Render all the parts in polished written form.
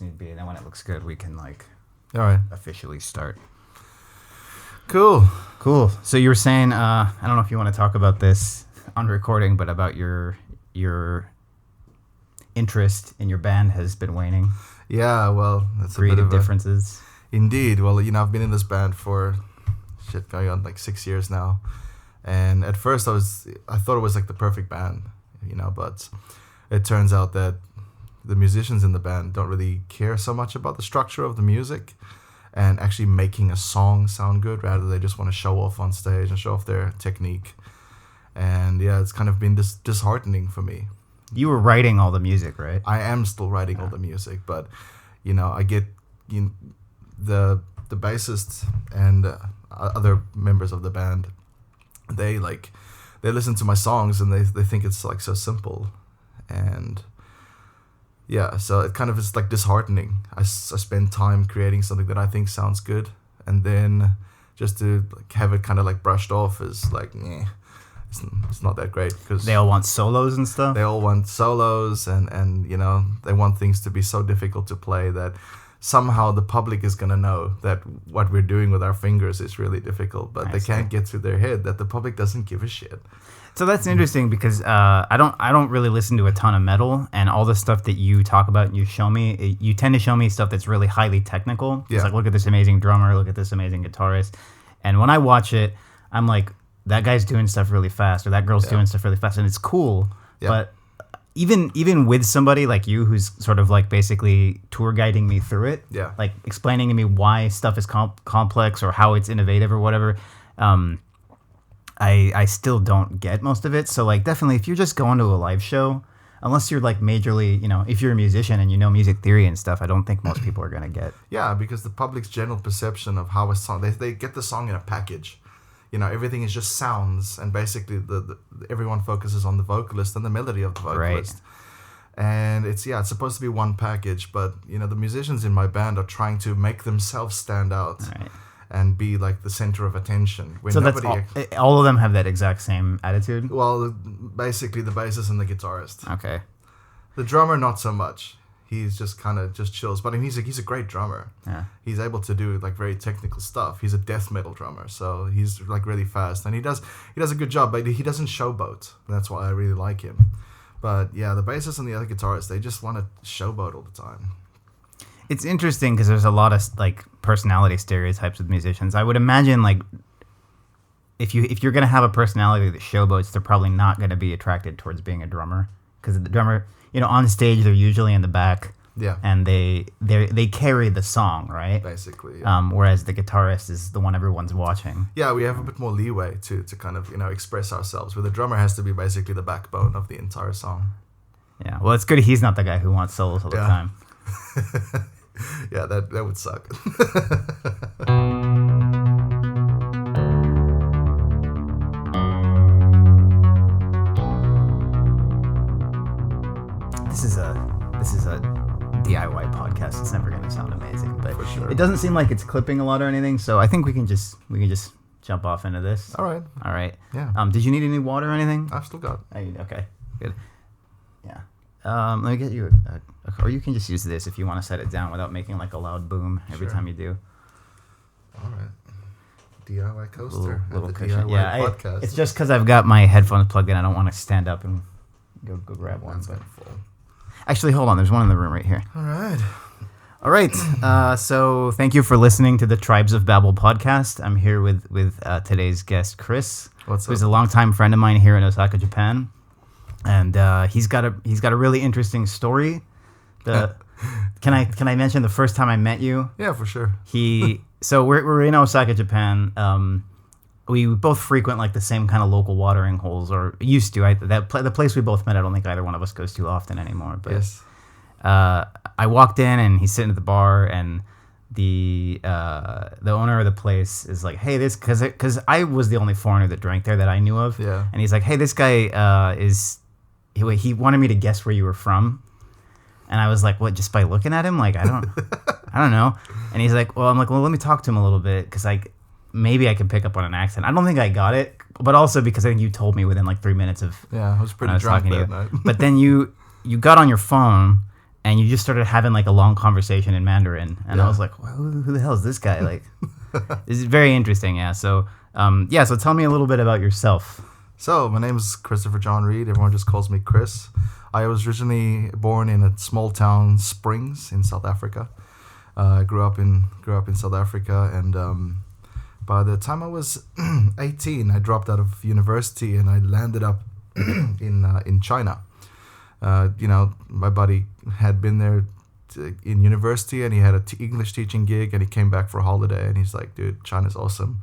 need be, and then when it looks good, we can like All right. officially start. Cool. So you were saying, I don't know if you want to talk about this on recording, but about your interest in your band has been waning. Yeah, well, that's Creative a bit of differences. Indeed. Well, I've been in this band for going on like 6 years now. And at first I thought it was like the perfect band, but it turns out that the musicians in the band don't really care so much about the structure of the music and actually making a song sound good. Rather, they just want to show off on stage and show off their technique. And yeah, it's kind of been disheartening for me. You were writing all the music, right? I am still writing all the music, but I get the bassist and other members of the band. They listen to my songs and they think it's like so simple, and yeah, so it kind of is like disheartening. I spend time creating something that I think sounds good, and then just to like have it kind of like brushed off is like, it's not that great, because They all want solos and stuff? they all want solos, and they want things to be so difficult to play that somehow the public is going to know that what we're doing with our fingers is really difficult, but they can't get through their head that the public doesn't give a shit. So that's interesting, because I don't really listen to a ton of metal, and all the stuff that you talk about and you show me, you tend to show me stuff that's really highly technical. Yeah. It's like, look at this amazing drummer, look at this amazing guitarist, and when I watch it, I'm like, that guy's doing stuff really fast, or that girl's doing stuff really fast, and it's cool. Yeah. But even with somebody like you, who's sort of like basically tour guiding me through it, like explaining to me why stuff is complex or how it's innovative or whatever, I still don't get most of it. So like, definitely, if you're just going to a live show, unless you're like majorly, if you're a musician and you know music theory and stuff, I don't think most people are gonna get. Yeah, because the public's general perception of how a song, they get the song in a package. Everything is just sounds, and basically everyone focuses on the vocalist and the melody of the vocalist. Right. And it's supposed to be one package, but the musicians in my band are trying to make themselves stand out. Right. And be like the center of attention. So that's all of them have that exact same attitude? Well, basically the bassist and the guitarist. Okay. The drummer, not so much. He's just kind of just chills. But I mean, he's a great drummer. Yeah. He's able to do like very technical stuff. He's a death metal drummer, so he's like really fast, and he does a good job. But he doesn't showboat. That's why I really like him. But yeah, the bassist and the other guitarist, they just want to showboat all the time. It's interesting because there's a lot of like personality stereotypes with musicians. I would imagine like if you're gonna have a personality that showboats, they're probably not gonna be attracted towards being a drummer, because the drummer, on stage they're usually in the back. Yeah. And they carry the song, right? Basically. Yeah. Whereas the guitarist is the one everyone's watching. Yeah, we have a bit more leeway to kind of express ourselves. Where the drummer has to be basically the backbone of the entire song. Yeah. Well, it's good he's not the guy who wants solos all the time. Yeah, that would suck. This is a DIY podcast. It's never going to sound amazing, but for sure. It doesn't seem like it's clipping a lot or anything. So I think we can just jump off into this. All right. Yeah. Did you need any water or anything? I've still got. Okay. Good. Yeah. Let me get you or you can just use this if you want to set it down without making like a loud boom every time you do. All right. DIY coaster. Little the cushion. DIY podcast. It's just because I've got my headphones plugged in. I don't want to stand up and go grab one. But actually, hold on. There's one in the room right here. All right. So thank you for listening to the Tribes of Babel podcast. I'm here with today's guest, Chris, who's a longtime friend of mine here in Osaka, Japan. And he's got a really interesting story. Can I mention the first time I met you? Yeah, for sure. So we're in Osaka, Japan. We both frequent like the same kind of local watering holes, or used to. The place we both met, I don't think either one of us goes to often anymore. But yes. I walked in and he's sitting at the bar, and the owner of the place is like, hey, this, because I was the only foreigner that drank there that I knew of. Yeah. And he's like, hey, this guy he wanted me to guess where you were from. And I was like, what, just by looking at him? Like, I don't know. And he's like, well, let me talk to him a little bit, because maybe I could pick up on an accent. I don't think I got it, but also because I think you told me within like 3 minutes of I was pretty drunk that night. But then you got on your phone and you just started having like a long conversation in Mandarin, and I was like, well, who the hell is this guy? Like, this is very interesting. Yeah. So, so tell me a little bit about yourself. So, my name is Christopher John Reed. Everyone just calls me Chris. I was originally born in a small town, Springs, in South Africa. I grew up in South Africa, and by the time I was 18, I dropped out of university and I landed up in China. My buddy had been there in university, and he had an English teaching gig, and he came back for a holiday, and he's like, dude, China's awesome.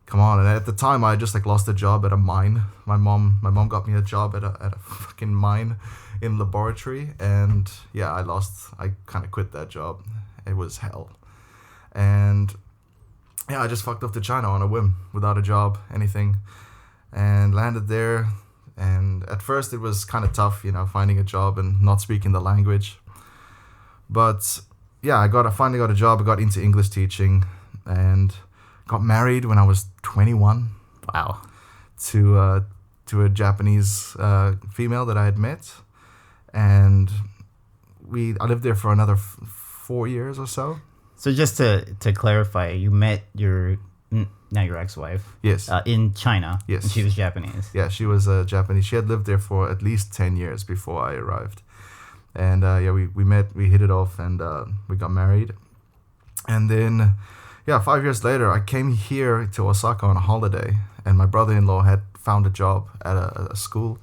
Come on. And at the time, I just like lost a job at a mine. My mom got me a job at a fucking mine in laboratory, and yeah, I kind of quit that job. It was hell. And yeah, I just fucked off to China on a whim, without a job, anything, and landed there. And at first it was kind of tough, finding a job and not speaking the language. But yeah, I finally got a job. I got into English teaching and got married when I was 21. Wow. To a Japanese female that I had met, and I lived there for another 4 years or so. So just to clarify, you met your ex-wife. Yes. In China. Yes. And she was Japanese. Yeah, she was Japanese. She had lived there for at least 10 years before I arrived. And we met, we hit it off, and we got married. And then, 5 years later, I came here to Osaka on a holiday, and my brother-in-law had found a job at a school.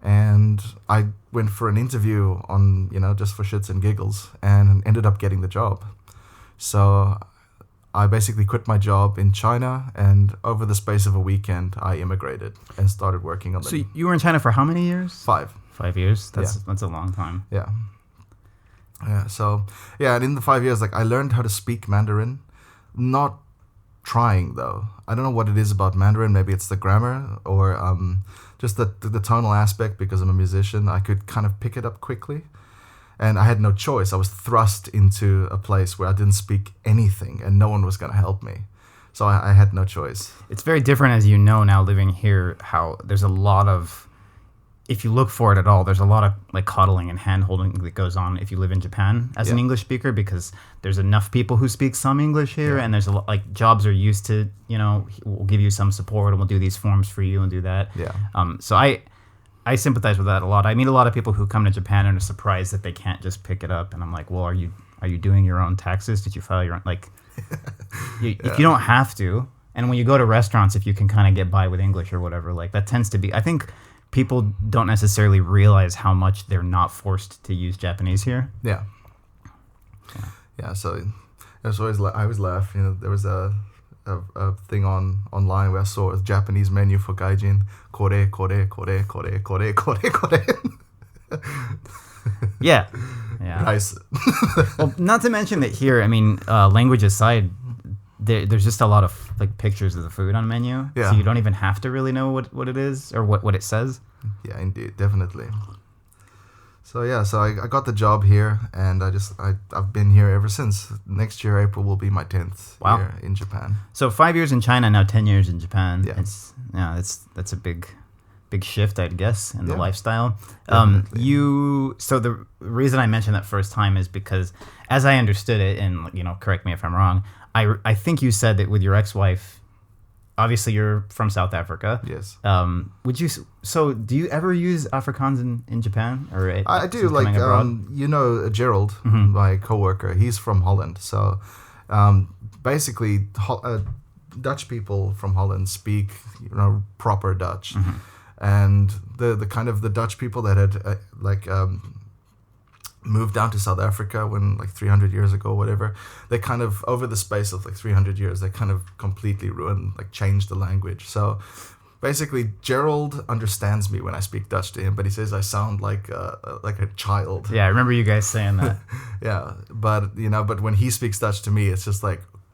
And I went for an interview on, just for shits and giggles, and ended up getting the job. So I basically quit my job in China, and over the space of a weekend, I immigrated and started working on the... So you were in China for how many years? 5. 5 years? That's a long time. Yeah. Yeah, so... Yeah, and in the 5 years, I learned how to speak Mandarin. Not trying, though. I don't know what it is about Mandarin. Maybe it's the grammar, or just the tonal aspect, because I'm a musician. I could kind of pick it up quickly. And I had no choice. I was thrust into a place where I didn't speak anything, and no one was going to help me. So I had no choice. It's very different, as you know, now living here, how there's a lot of, if you look for it at all, there's a lot of coddling and hand-holding that goes on if you live in Japan as an English speaker, because there's enough people who speak some English here, and there's a lot, jobs are used to, we'll give you some support, and we'll do these forms for you and do that. Yeah. So I sympathize with that a lot. I meet a lot of people who come to Japan and are surprised that they can't just pick it up. And I'm like, well, are you doing your own taxes? Did you file your own? If you don't have to, and when you go to restaurants, if you can kind of get by with English or whatever, that tends to be, I think people don't necessarily realize how much they're not forced to use Japanese here. Yeah. Yeah. So I always laugh. There was a thing online where I saw a Japanese menu for gaijin. Kore, kore, kore, kore, kore, kore, kore. Yeah. Nice. Well, not to mention that here, I mean, language aside, there's just a lot of pictures of the food on the menu. Yeah. So you don't even have to really know what it is or what it says. Yeah, indeed, definitely. So I got the job here, and I've been here ever since. Next year, April, will be my 10th year in Japan. So 5 years in China, now 10 years in Japan. Yeah. That's a big shift, I'd guess, in the lifestyle. So the reason I mentioned that first time is because, as I understood it, and correct me if I'm wrong, I think you said that with your ex-wife, obviously you're from South Africa. Yes. Do you ever use Afrikaans in Japan? Or I do. Gerald, my coworker, he's from Holland. So basically Dutch people from Holland speak proper Dutch. Mm-hmm. And the kind of the Dutch people that had moved down to South Africa when 300 years ago, whatever, they kind of, over the space of 300 years, they kind of completely ruined, changed the language. So basically, Gerald understands me when I speak Dutch to him, but he says I sound like a child. Yeah, I remember you guys saying that. Yeah, but when he speaks Dutch to me, it's just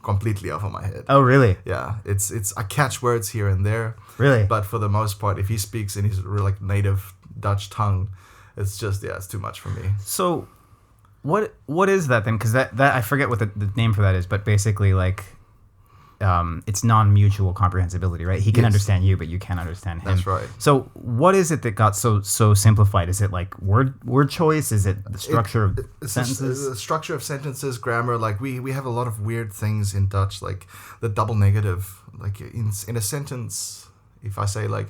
completely off of my head. Oh, really? Yeah, it's I catch words here and there. Really? But for the most part, if he speaks in his native Dutch tongue, it's just, it's too much for me. So what is that then? Because that I forget what the name for that is, but basically it's non-mutual comprehensibility, right? He can understand you, but you can't understand him. That's right. So what is it that got so simplified? Is it like word choice? Is it the structure of sentences? The structure of sentences, grammar. Like we have a lot of weird things in Dutch, like the double negative. Like in a sentence, if I say like,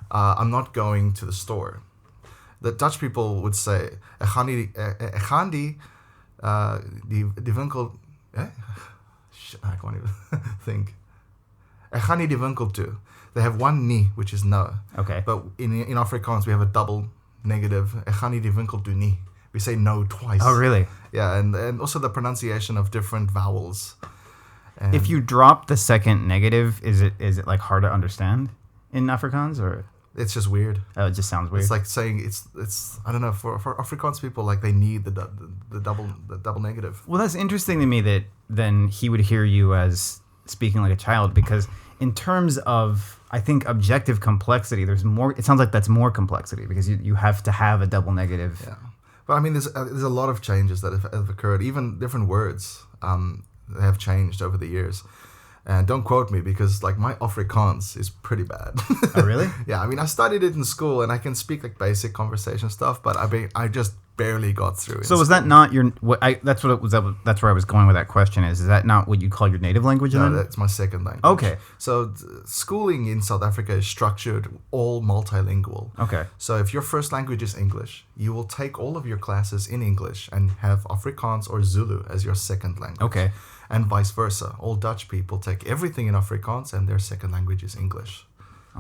I'm not going to the store, the Dutch people would say, ik ga die winkel. I can't even think. Ik ga niet die winkel toe. They have one nie, which is no. Okay. But in Afrikaans, we have a double negative. Ik ga niet die winkel toe nie. We say no twice. Oh, really? Yeah, and also the pronunciation of different vowels. And if you drop the second negative, is it like hard to understand in Afrikaans, or it's just weird? Oh, it just sounds weird. It's like saying it's I don't know, for Afrikaans people, like they need the double negative. Well, that's interesting to me that then he would hear you as speaking like a child, because in terms of, I think, objective complexity, there's more. It sounds like that's more complexity because you have to have a double negative. Yeah, but I mean, there's a lot of changes that have occurred. Even different words have changed over the years. And don't quote me, because like my Afrikaans is pretty bad. Oh, really? Yeah, I mean, I studied it in school and I can speak like basic conversation stuff, but I just barely got through it. So was that not your? That's what it was. That's where I was going with that question. Is that not what you call your native language? No, then? that's my second language. Okay. So schooling in South Africa is structured all multilingual. Okay. So if your first language is English, you will take all of your classes in English and have Afrikaans or Zulu as your second language. Okay. And vice versa. All Dutch people take everything in Afrikaans and their second language is English.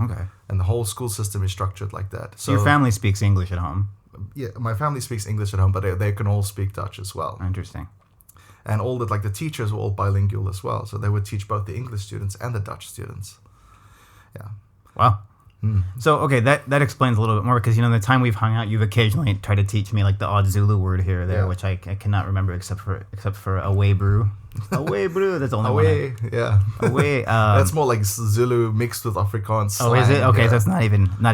Okay. And the whole school system is structured like that. So your family speaks English at home? Yeah, my family speaks English at home, but they can all speak Dutch as well. Interesting. And all the teachers were all bilingual as well. So they would teach both the English students and the Dutch students. Yeah. Wow. So, okay, that explains a little bit more, because, the time we've hung out, you've occasionally tried to teach me, like, the odd Zulu word here or there, which I cannot remember except for away brew. Away brew, that's the only away, one. Yeah. Away. That's more like Zulu mixed with Afrikaans slang. Oh, is it? Okay, yeah. so it's not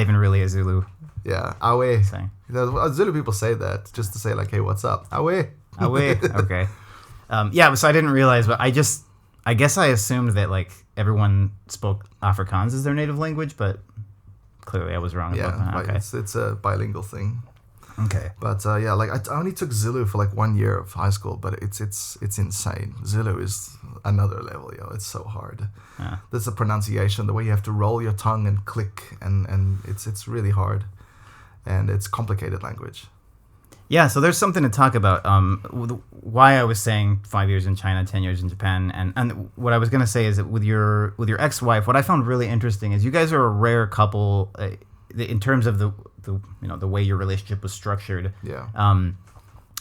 even really a Zulu. Yeah, away. Saying. Zulu people say that just to say, like, hey, what's up? Away. Away, okay. Yeah, so I didn't realize, but I guess I assumed that, like, everyone spoke Afrikaans as their native language, but clearly I was wrong about that. Okay. It's a bilingual thing. Okay. But yeah, like I only took Zulu for like 1 year of high school, but it's insane. Zulu is another level, It's so hard. Yeah. There's the pronunciation, the way you have to roll your tongue and click, and it's really hard, and it's complicated language. Yeah, so there's something to talk about. Why I was saying 5 years in China, 10 years in Japan, and what I was gonna say is that with your ex-wife, what I found really interesting is you guys are a rare couple in terms of the way your relationship was structured. Yeah.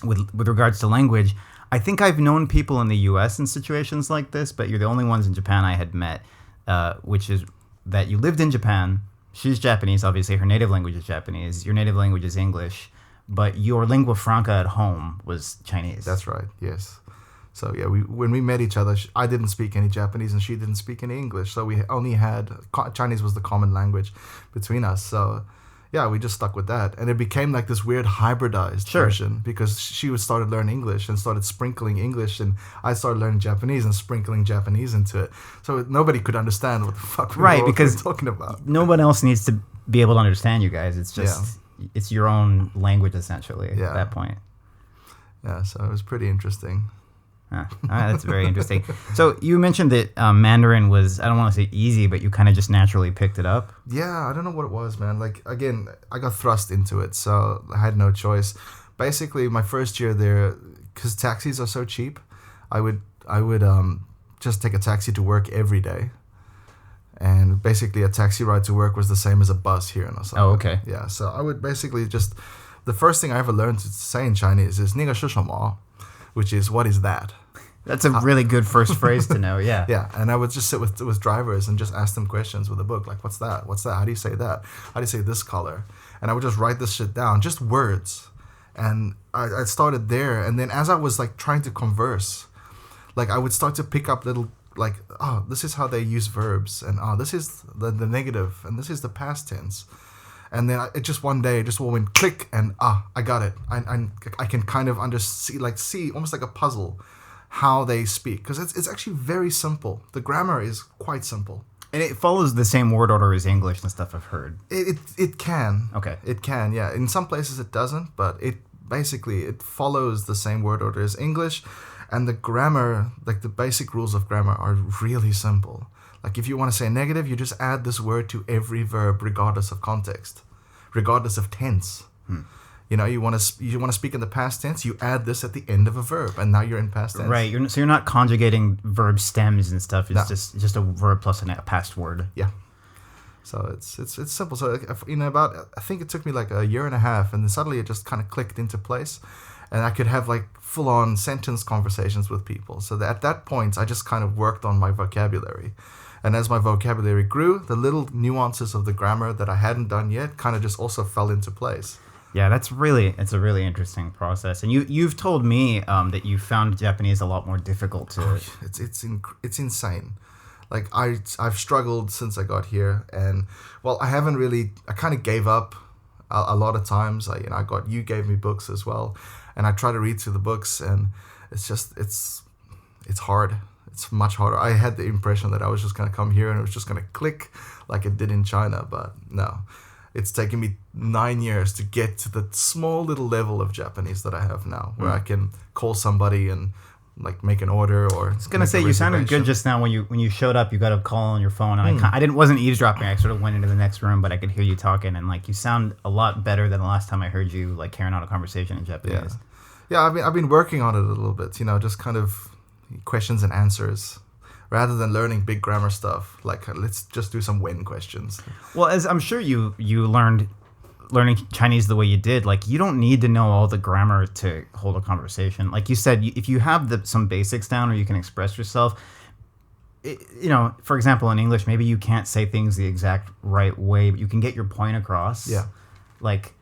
With regards to language, I think I've known people in the U.S. in situations like this, but you're the only ones in Japan I had met, which is that you lived in Japan. She's Japanese, obviously. Her native language is Japanese. Your native language is English. But your lingua franca at home was Chinese. That's right, yes. So yeah, when we met each other, I didn't speak any Japanese and she didn't speak any English. So we only had, Chinese was the common language between us. So yeah, we just stuck with that. And it became like this weird hybridized version, because she started learning English and started sprinkling English, and I started learning Japanese and sprinkling Japanese into it. So nobody could understand what the fuck we were talking about. No one else needs to be able to understand you guys. It's just... Yeah. It's your own language, essentially, at that point. Yeah, so it was pretty interesting. That's very interesting. So you mentioned that Mandarin was, I don't want to say easy, but you kind of just naturally picked it up. Yeah, I don't know what it was, man. Like, again, I got thrust into it, so I had no choice. Basically, my first year there, because taxis are so cheap, I would just take a taxi to work every day. And basically a taxi ride to work was the same as a bus here in Osaka. Oh, okay. Yeah, so I would basically the first thing I ever learned to say in Chinese is 那个是什么, which is, what is that? That's a really good first phrase to know, yeah. Yeah, and I would just sit with drivers and just ask them questions with a book, like, what's that? What's that? How do you say that? How do you say this color? And I would just write this shit down, just words. And I started there, and then as I was like trying to converse, like I would start to pick up little, like, oh, this is how they use verbs, and oh, this is the negative, and this is the past tense. And then it just one day, it just all went click, and I got it. I can kind of see almost like a puzzle, how they speak, because it's actually very simple. The grammar is quite simple. And it follows the same word order as English and stuff I've heard. It can. Okay. It can, yeah. In some places it doesn't, but it follows the same word order as English, and the grammar, like the basic rules of grammar, are really simple. Like if you want to say negative, you just add this word to every verb, regardless of context, regardless of tense. You know, you want to speak in the past tense, you add this at the end of a verb, and now you're in past tense. Right. You're not conjugating verb stems and stuff. It's just a verb plus a past word. Yeah. So it's simple. So I think it took me like a year and a half, and then suddenly it just kind of clicked into place, and I could have like full on sentence conversations with people. So at that point, I just kind of worked on my vocabulary. And as my vocabulary grew, the little nuances of the grammar that I hadn't done yet kind of just also fell into place. Yeah, it's a really interesting process. And you've told me that you found Japanese a lot more difficult to... Oh, it's insane. Like I've struggled since I got here, and well, I kind of gave up a lot of times. You gave me books as well, and I try to read through the books, and it's hard. It's much harder. I had the impression that I was just going to come here and it was just going to click like it did in China, but no. It's taken me 9 years to get to the small little level of Japanese that I have now, where I can call somebody and like make an order or. I was gonna say you sounded good just now when you showed up. You got a call on your phone, and I wasn't eavesdropping. I sort of went into the next room, but I could hear you talking, and like you sound a lot better than the last time I heard you like carrying on a conversation in Japanese. Yeah. I've been working on it a little bit. just kind of questions and answers. Rather than learning big grammar stuff, like let's just do some when questions. Well, as I'm sure you learned learning Chinese the way you did, like you don't need to know all the grammar to hold a conversation. Like you said, if you have some basics down or you can express yourself, for example, in English, maybe you can't say things the exact right way, but you can get your point across. Yeah. Like,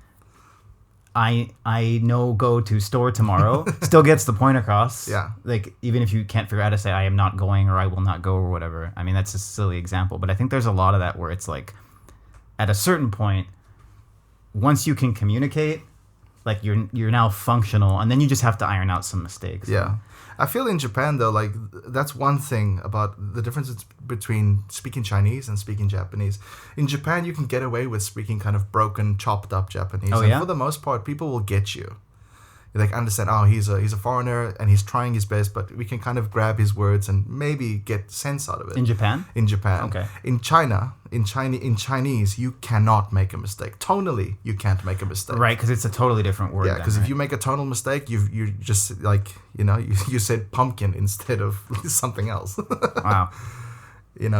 I know go to store tomorrow still gets the point across. Yeah. Like even if you can't figure out how to say I am not going or I will not go or whatever. I mean, that's a silly example, but I think there's a lot of that where it's like at a certain point, once you can communicate, like you're now functional, and then you just have to iron out some mistakes. Yeah. I feel in Japan though, like that's one thing about the difference between speaking Chinese and speaking Japanese. In Japan, you can get away with speaking kind of broken, chopped up Japanese. Oh, yeah? And for the most part, people will get you. You like understand, he's a foreigner and he's trying his best, but we can kind of grab his words and maybe get sense out of it. In Japan? In Japan. Okay. In China, in Chinese, you cannot make a mistake. Tonally, you can't make a mistake. Right, because it's a totally different word. Yeah, because if you make a tonal mistake, you just like, you said pumpkin instead of something else. Wow.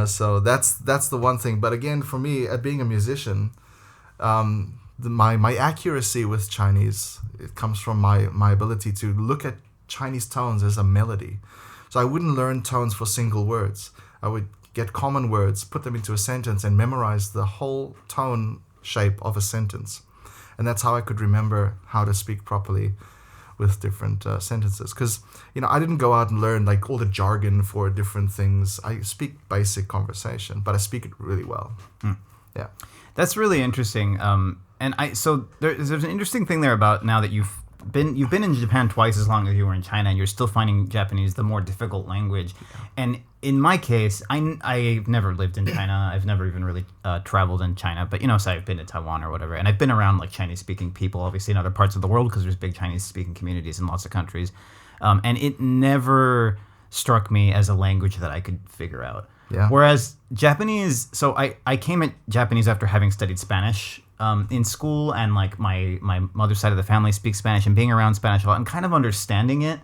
So that's the one thing. But again, for me, being a musician, my accuracy with Chinese, it comes from my ability to look at Chinese tones as a melody. So I wouldn't learn tones for single words. I would get common words, put them into a sentence, and memorize the whole tone shape of a sentence. And that's how I could remember how to speak properly with different sentences. Because, I didn't go out and learn like all the jargon for different things. I speak basic conversation, but I speak it really well. Yeah. That's really interesting. So there's an interesting thing there about now that you've been in Japan twice as long as you were in China, and you're still finding Japanese the more difficult language. And in my case, I've never lived in China. I've never even really traveled in China, but so I've been to Taiwan or whatever, and I've been around like Chinese speaking people, obviously in other parts of the world because there's big Chinese speaking communities in lots of countries, and it never struck me as a language that I could figure out. Yeah. Whereas Japanese, so I came at Japanese after having studied Spanish in school, and like my mother's side of the family speaks Spanish, and being around Spanish a lot and kind of understanding it.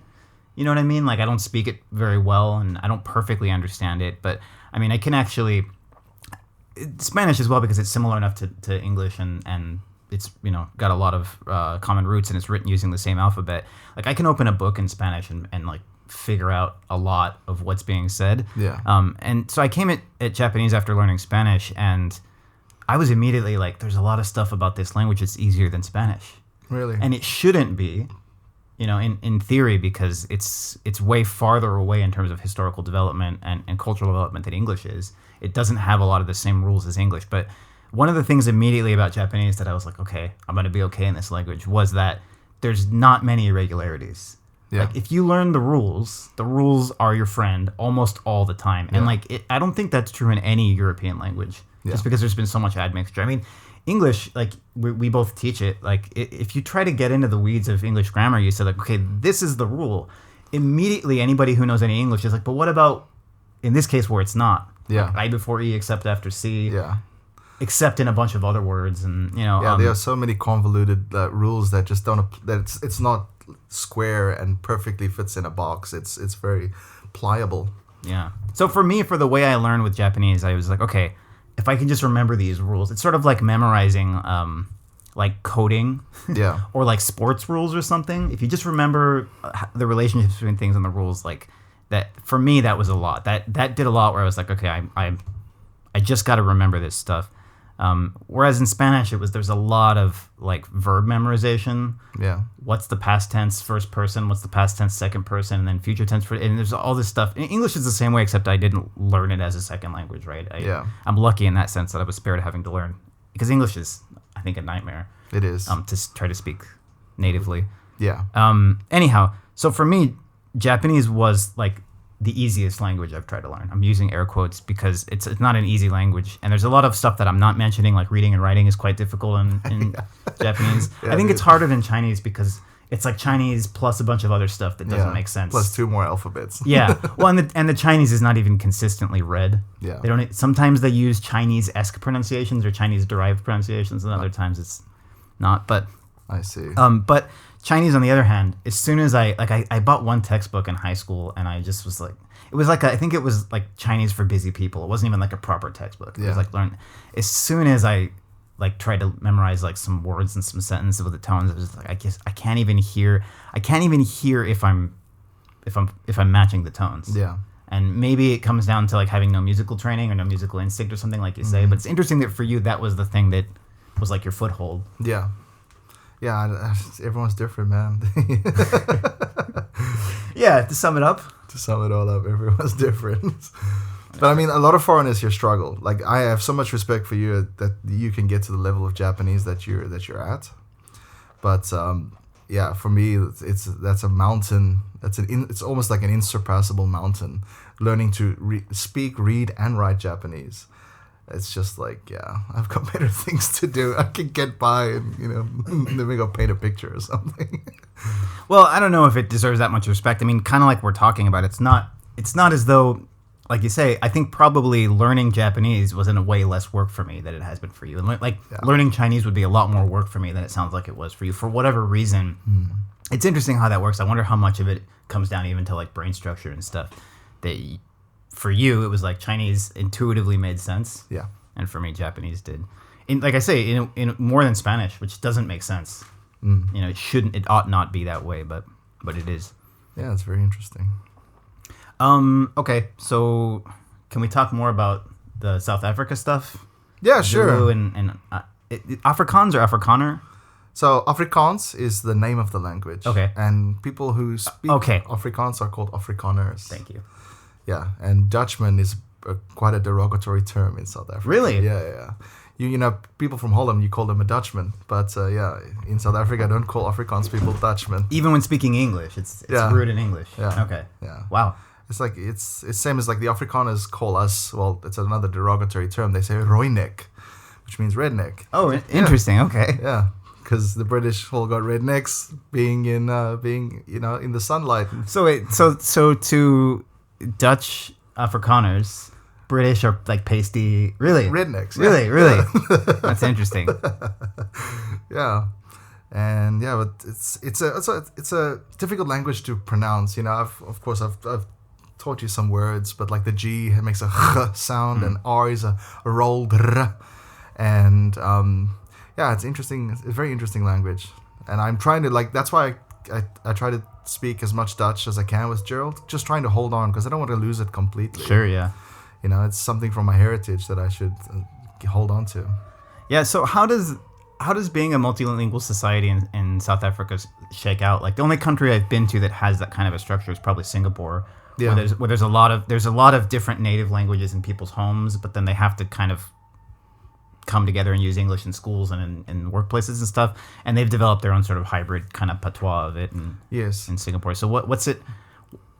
You know what I mean? Like I don't speak it very well, and I don't perfectly understand it, but I mean I can actually Spanish as well because it's similar enough to English, and it's got a lot of common roots, and it's written using the same alphabet. Like I can open a book in Spanish and like figure out a lot of what's being said. Yeah. And so I came at Japanese after learning Spanish, and I was immediately like, there's a lot of stuff about this language that's easier than Spanish. Really? And it shouldn't be, in theory, because it's way farther away in terms of historical development and cultural development than English is. It doesn't have a lot of the same rules as English. But one of the things immediately about Japanese that I was like, okay, I'm going to be okay in this language, was that there's not many irregularities. Yeah. Like if you learn the rules are your friend almost all the time. And like I don't think that's true in any European language, just because there's been so much admixture. I mean, English, like we both teach it. Like if you try to get into the weeds of English grammar, you say like, okay, this is the rule. Immediately, anybody who knows any English is like, but what about in this case where it's not? Yeah. Like I before E except after C. Yeah. Except in a bunch of other words, and you know. Yeah, there are so many convoluted rules that just don't. That it's not square and perfectly fits in a box. It's very pliable. Yeah. So for me, for the way I learned with Japanese, I was like, okay, if I can just remember these rules, it's sort of like memorizing, like coding, or like sports rules or something. If you just remember the relationships between things and the rules, like that. For me, that was a lot. That did a lot. Where I was like, okay, I just got to remember this stuff. Whereas in Spanish, there's a lot of like verb memorization. Yeah. What's the past tense first person? What's the past tense second person? And then future tense and there's all this stuff. In English is the same way, except I didn't learn it as a second language, right? I'm lucky in that sense that I was spared having to learn, because English is, I think, a nightmare. It is. To try to speak natively. Yeah. Anyhow, so for me, Japanese was like the easiest language I've tried to learn. I'm using air quotes because it's not an easy language. And there's a lot of stuff that I'm not mentioning, like reading and writing is quite difficult in Japanese. I think it's harder than Chinese because it's like Chinese plus a bunch of other stuff that doesn't make sense. Plus 2 more alphabets. Yeah. Well, and the Chinese is not even consistently read. Yeah. They don't. Sometimes they use Chinese-esque pronunciations or Chinese-derived pronunciations, and other times it's not. But I see. But Chinese, on the other hand, as soon as I bought one textbook in high school, and I just was like, it was like I think it was like Chinese for busy people. It wasn't even like a proper textbook. It was like learn. As soon as I like tried to memorize like some words and some sentences with the tones, it was like I can't even hear if I'm matching the tones. Yeah. And maybe it comes down to like having no musical training or no musical instinct or something, like you say. But it's interesting that for you that was the thing that was like your foothold. Yeah. Yeah, everyone's different, man. Yeah, to sum it up. To sum it all up, everyone's different. But I mean, a lot of foreigners here struggle. Like, I have so much respect for you that you can get to the level of Japanese that you're at. But yeah, for me, that's a mountain. It's almost like an insurpassable mountain. Learning to speak, read, and write Japanese. It's just like, yeah, I've got better things to do. I can get by and, maybe go paint a picture or something. Well, I don't know if it deserves that much respect. I mean, kind of like we're talking about, it's not as though, like you say, I think probably learning Japanese was in a way less work for me than it has been for you. And learning Chinese would be a lot more work for me than it sounds like it was for you. For whatever reason, It's interesting how that works. I wonder how much of it comes down even to like brain structure and stuff. For you, it was like Chinese intuitively made sense. Yeah. And for me, Japanese did. Like I say, in more than Spanish, which doesn't make sense. It ought not be that way, but it is. Yeah, it's very interesting. Okay, so can we talk more about the South Africa stuff? Yeah, sure. Zulu and Afrikaans or Afrikaner? So Afrikaans is the name of the language. Okay. And people who speak Afrikaans are called Afrikaners. Thank you. Yeah, and Dutchman is quite a derogatory term in South Africa. Really? Yeah. You know, people from Holland, you call them a Dutchman. But in South Africa, I don't call Afrikaans people Dutchmen. Even when speaking English, it's rude in English. Yeah. Okay. Yeah. Wow. It's like it's same as like the Afrikaners call us. Well, it's another derogatory term. They say Rooinek, which means redneck. Oh, interesting. Okay. Yeah, because the British all got rednecks being in the sunlight. So to Dutch Afrikaners, British are like pasty. Really. Rednecks. Really. Yeah. Really. That's interesting. Yeah. And yeah, but it's a difficult language to pronounce. I've taught you some words, but like the G makes a ch sound, and R is a rolled r, and it's interesting. It's a very interesting language, and I'm trying to that's why I try to speak as much Dutch as I can with Gerald, just trying to hold on because I don't want to lose it completely. Sure, yeah. It's something from my heritage that I should hold on to. Yeah. So how does being a multilingual society in South Africa shake out? Like the only country I've been to that has that kind of a structure is probably Singapore. Yeah. Where there's a lot of different native languages in people's homes, but then they have to kind of come together and use English in schools and in workplaces and stuff. And they've developed their own sort of hybrid kind of patois of it in Singapore. So what's it?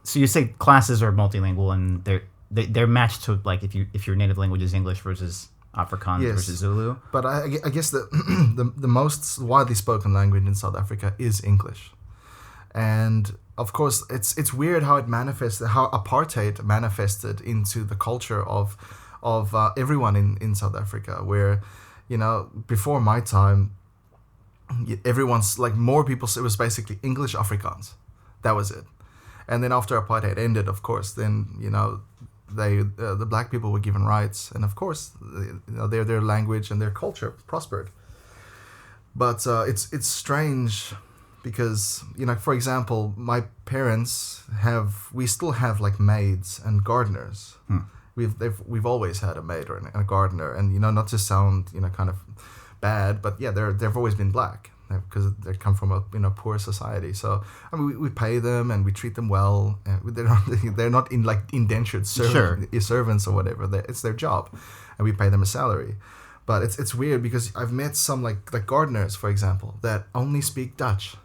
So you say classes are multilingual and they're matched to like if your native language is English versus Afrikaans versus Zulu. But I guess the most widely spoken language in South Africa is English, and of course it's weird how apartheid manifested into the culture of everyone in South Africa, where before my time everyone's like more people, it was basically English Afrikaans, that was it. And then after apartheid ended, of course, then the black people were given rights, and of course, their language and their culture prospered. But it's strange because for example, my parents we still have like maids and gardeners. We've always had a maid or a gardener, and not to sound kind of bad, but yeah, they've always been black, because they come from a poor society. So I mean, we pay them and we treat them well. They're not in like indentured servants or whatever. It's their job, and we pay them a salary. But it's weird because I've met some like gardeners, for example, that only speak Dutch.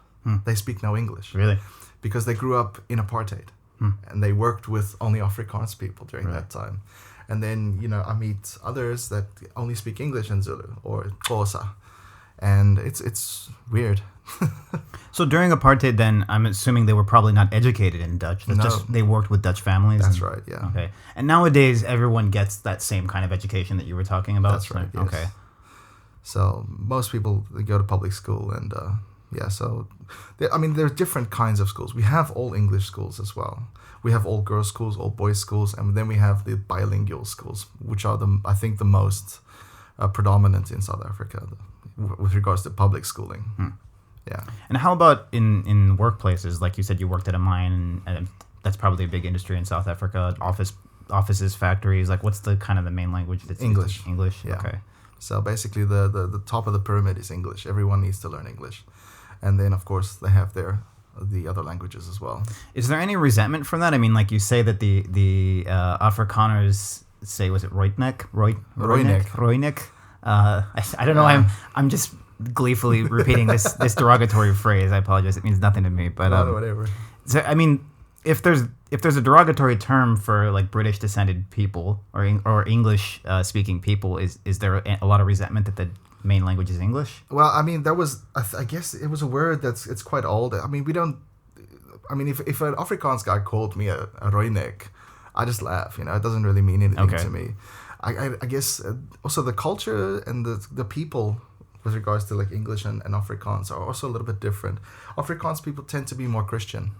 They speak no English. Really? Because they grew up in apartheid, and they worked with only Afrikaans people during that time. And then I meet others that only speak English and Zulu or Xhosa. And it's weird. So during apartheid, then I'm assuming they were probably not educated in Dutch. They worked with Dutch families. That's right. Yeah. Okay. And nowadays, everyone gets that same kind of education that you were talking about. That's right. Yes. Okay. So most people, they go to public school, and So there are different kinds of schools. We have all English schools as well. We have all girls' schools, all boys' schools, and then we have the bilingual schools, which are I think the most predominant in South Africa with regards to public schooling. Yeah. And how about in workplaces? Like you said, you worked at a mine, and that's probably a big industry in South Africa. Offices, factories. Like, what's the kind of the main language that's English? Used? English. Yeah. Okay. So basically, the top of the pyramid is English. Everyone needs to learn English, and then of course they have the other languages as well. Is there any resentment from that? I mean, like you say that the Afrikaners say, was it Roinek? Roinek. I don't know. I'm just gleefully repeating this derogatory phrase. I apologize. It means nothing to me. But whatever. So I mean, if there's a derogatory term for like British descended people or English speaking people, is there a lot of resentment that the main language is English? Well, I mean, that was I guess it was a word it's quite old. I mean, we don't. I mean, if an Afrikaans guy called me a Roinek, I just laugh. It doesn't really mean anything to me. I guess also the culture and the people with regards to like English and Afrikaans are also a little bit different. Afrikaans people tend to be more Christian,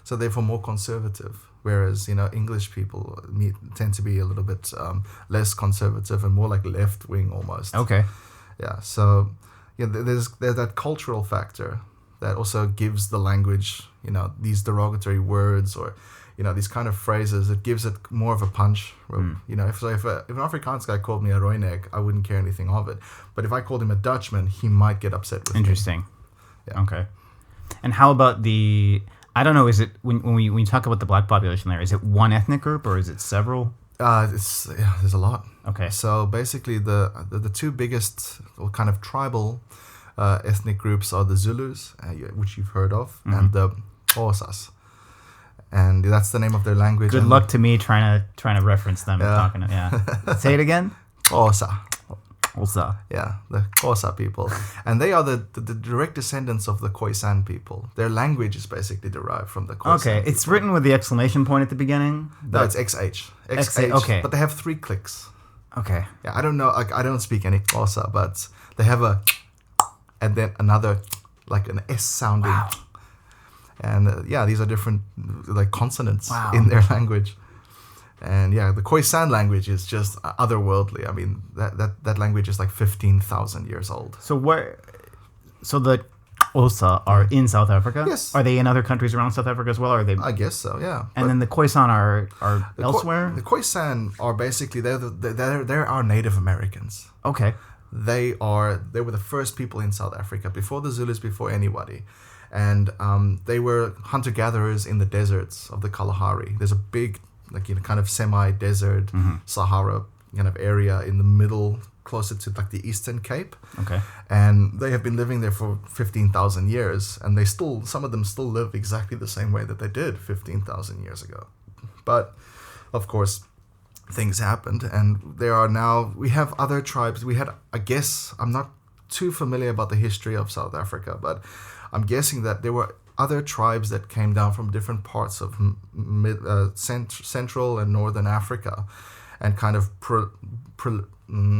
so therefore more conservative, whereas English people tend to be a little bit less conservative and more like left wing almost. Okay. Yeah. So there's that cultural factor that also gives the language these derogatory words or these kind of phrases. It gives it more of a punch. If an Afrikaans guy called me a Roinek, I wouldn't care anything of it. But if I called him a Dutchman, he might get upset with me. Interesting. Yeah. Okay. And how about I don't know, is it, when you talk about the black population there, is it one ethnic group or is it several? There's a lot. Okay. So basically the two biggest kind of tribal ethnic groups are the Zulus, which you've heard of, and the Xhosas. And that's the name of their language. Good luck to me trying to reference them. Say it again. Xhosa. Xhosa. Yeah, the Xhosa people, and they are the direct descendants of the Khoisan people. Their language is basically derived from the Khoisan. Okay, it's written with the exclamation point at the beginning. No, it's XH. Okay, but they have 3 clicks. Okay. Yeah, I don't know. Like, I don't speak any Xhosa, but they have a, and then another, like an S sounding. Wow. And these are different like consonants in their language. And the Khoisan language is just otherworldly. I mean, that language is like 15,000 years old. So the Xhosa are in South Africa? Yes. Are they in other countries around South Africa as well? Or are they? I guess so, yeah. And then the Khoisan are elsewhere? The Khoisan are basically, they're our Native Americans. Okay. They were the first people in South Africa, before the Zulus, before anybody. And they were hunter-gatherers in the deserts of the Kalahari. There's a big, kind of semi-desert Sahara kind of area in the middle closer to like the Eastern Cape. Okay. And they have been living there for 15,000 years, and some of them still live exactly the same way that they did 15,000 years ago. But of course, things happened, and we have other tribes. We had, I guess, I'm not too familiar about the history of South Africa, but I'm guessing that there were other tribes that came down from different parts of Central and Northern Africa, and kind of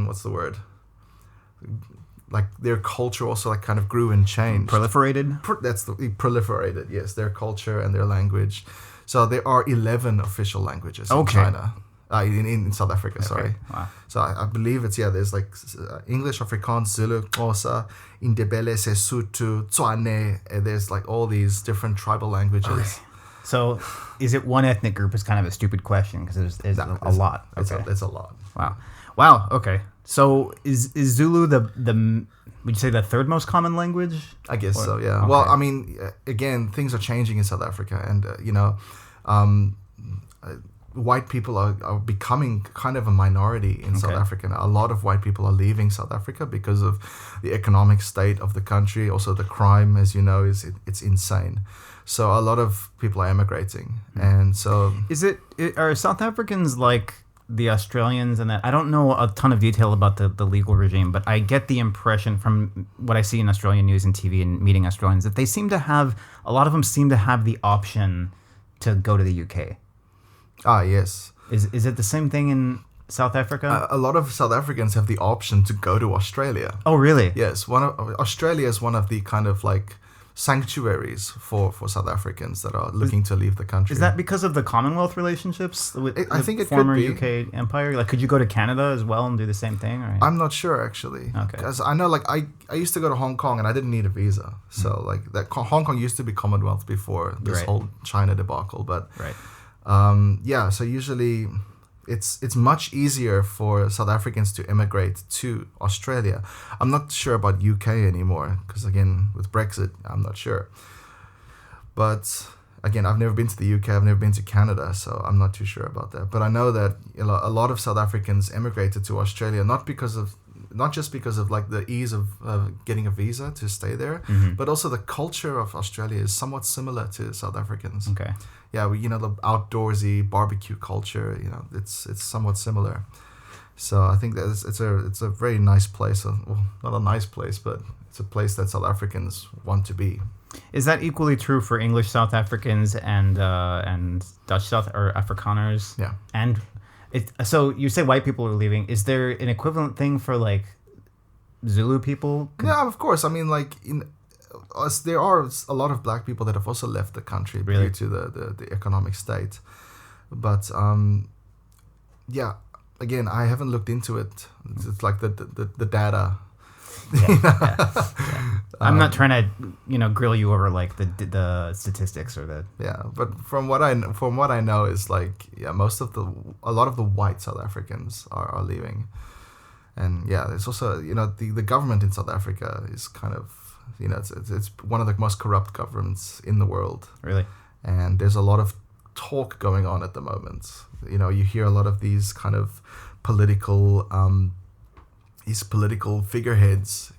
what's the word? Like their culture also like kind of grew and changed. Proliferated? Proliferated, yes. Their culture and their language. So there are 11 official languages in China. In South Africa, sorry. Okay. Wow. So I believe there's like English, Afrikaans, Zulu, Xhosa, Indebele, Sesotho, Tswane. There's like all these different tribal languages. Okay. So is it one ethnic group is kind of a stupid question because there's a lot. Okay. It's a lot. Wow. Okay. So is Zulu the would you say the third most common language? I guess so. Yeah. Okay. Well, I mean, again, things are changing in South Africa, and white people are becoming kind of a minority in South Africa. A lot of white people are leaving South Africa because of the economic state of the country. Also, the crime, as you know, it's insane. So a lot of people are emigrating, and so are South Africans like the Australians? And that I don't know a ton of detail about the legal regime, but I get the impression from what I see in Australian news and TV and meeting Australians that a lot of them seem to have the option to go to the UK. Ah, yes. Is it the same thing in South Africa? A lot of South Africans have the option to go to Australia. Oh, really? Yes. Australia is one of the kind of like sanctuaries for South Africans that are looking to leave the country. Is that because of the Commonwealth relationships with I think it former could be. UK empire? Like, could you go to Canada as well and do the same thing? Or? I'm not sure, actually. Okay. Because I know, like, I used to go to Hong Kong and I didn't need a visa. So, like, Hong Kong used to be Commonwealth before this whole China debacle. But, so usually it's much easier for South Africans to immigrate to Australia. I'm not sure about UK anymore because, again, with Brexit, I'm not sure. But, again, I've never been to the UK. I've never been to Canada, so I'm not too sure about that. But I know that a lot of South Africans immigrated to Australia not just because of like the ease of getting a visa to stay there, but also the culture of Australia is somewhat similar to South Africans. Okay. Yeah, the outdoorsy barbecue culture, it's somewhat similar. So I think that it's a very nice place. Well, not a nice place, but it's a place that South Africans want to be. Is that equally true for English South Africans and Dutch or Afrikaners? Yeah. And so you say white people are leaving. Is there an equivalent thing for like Zulu people? Yeah, of course. I mean, like there are a lot of black people that have also left the country due to the economic state. But again, I haven't looked into it. It's like the data. Yeah. I'm not trying to grill you over like the statistics or the but from what I know is like a lot of the white South Africans are leaving, and there's also the government in South Africa is kind of it's one of the most corrupt governments in the world. Really, and there's a lot of talk going on at the moment. You hear a lot of these kind of political figureheads,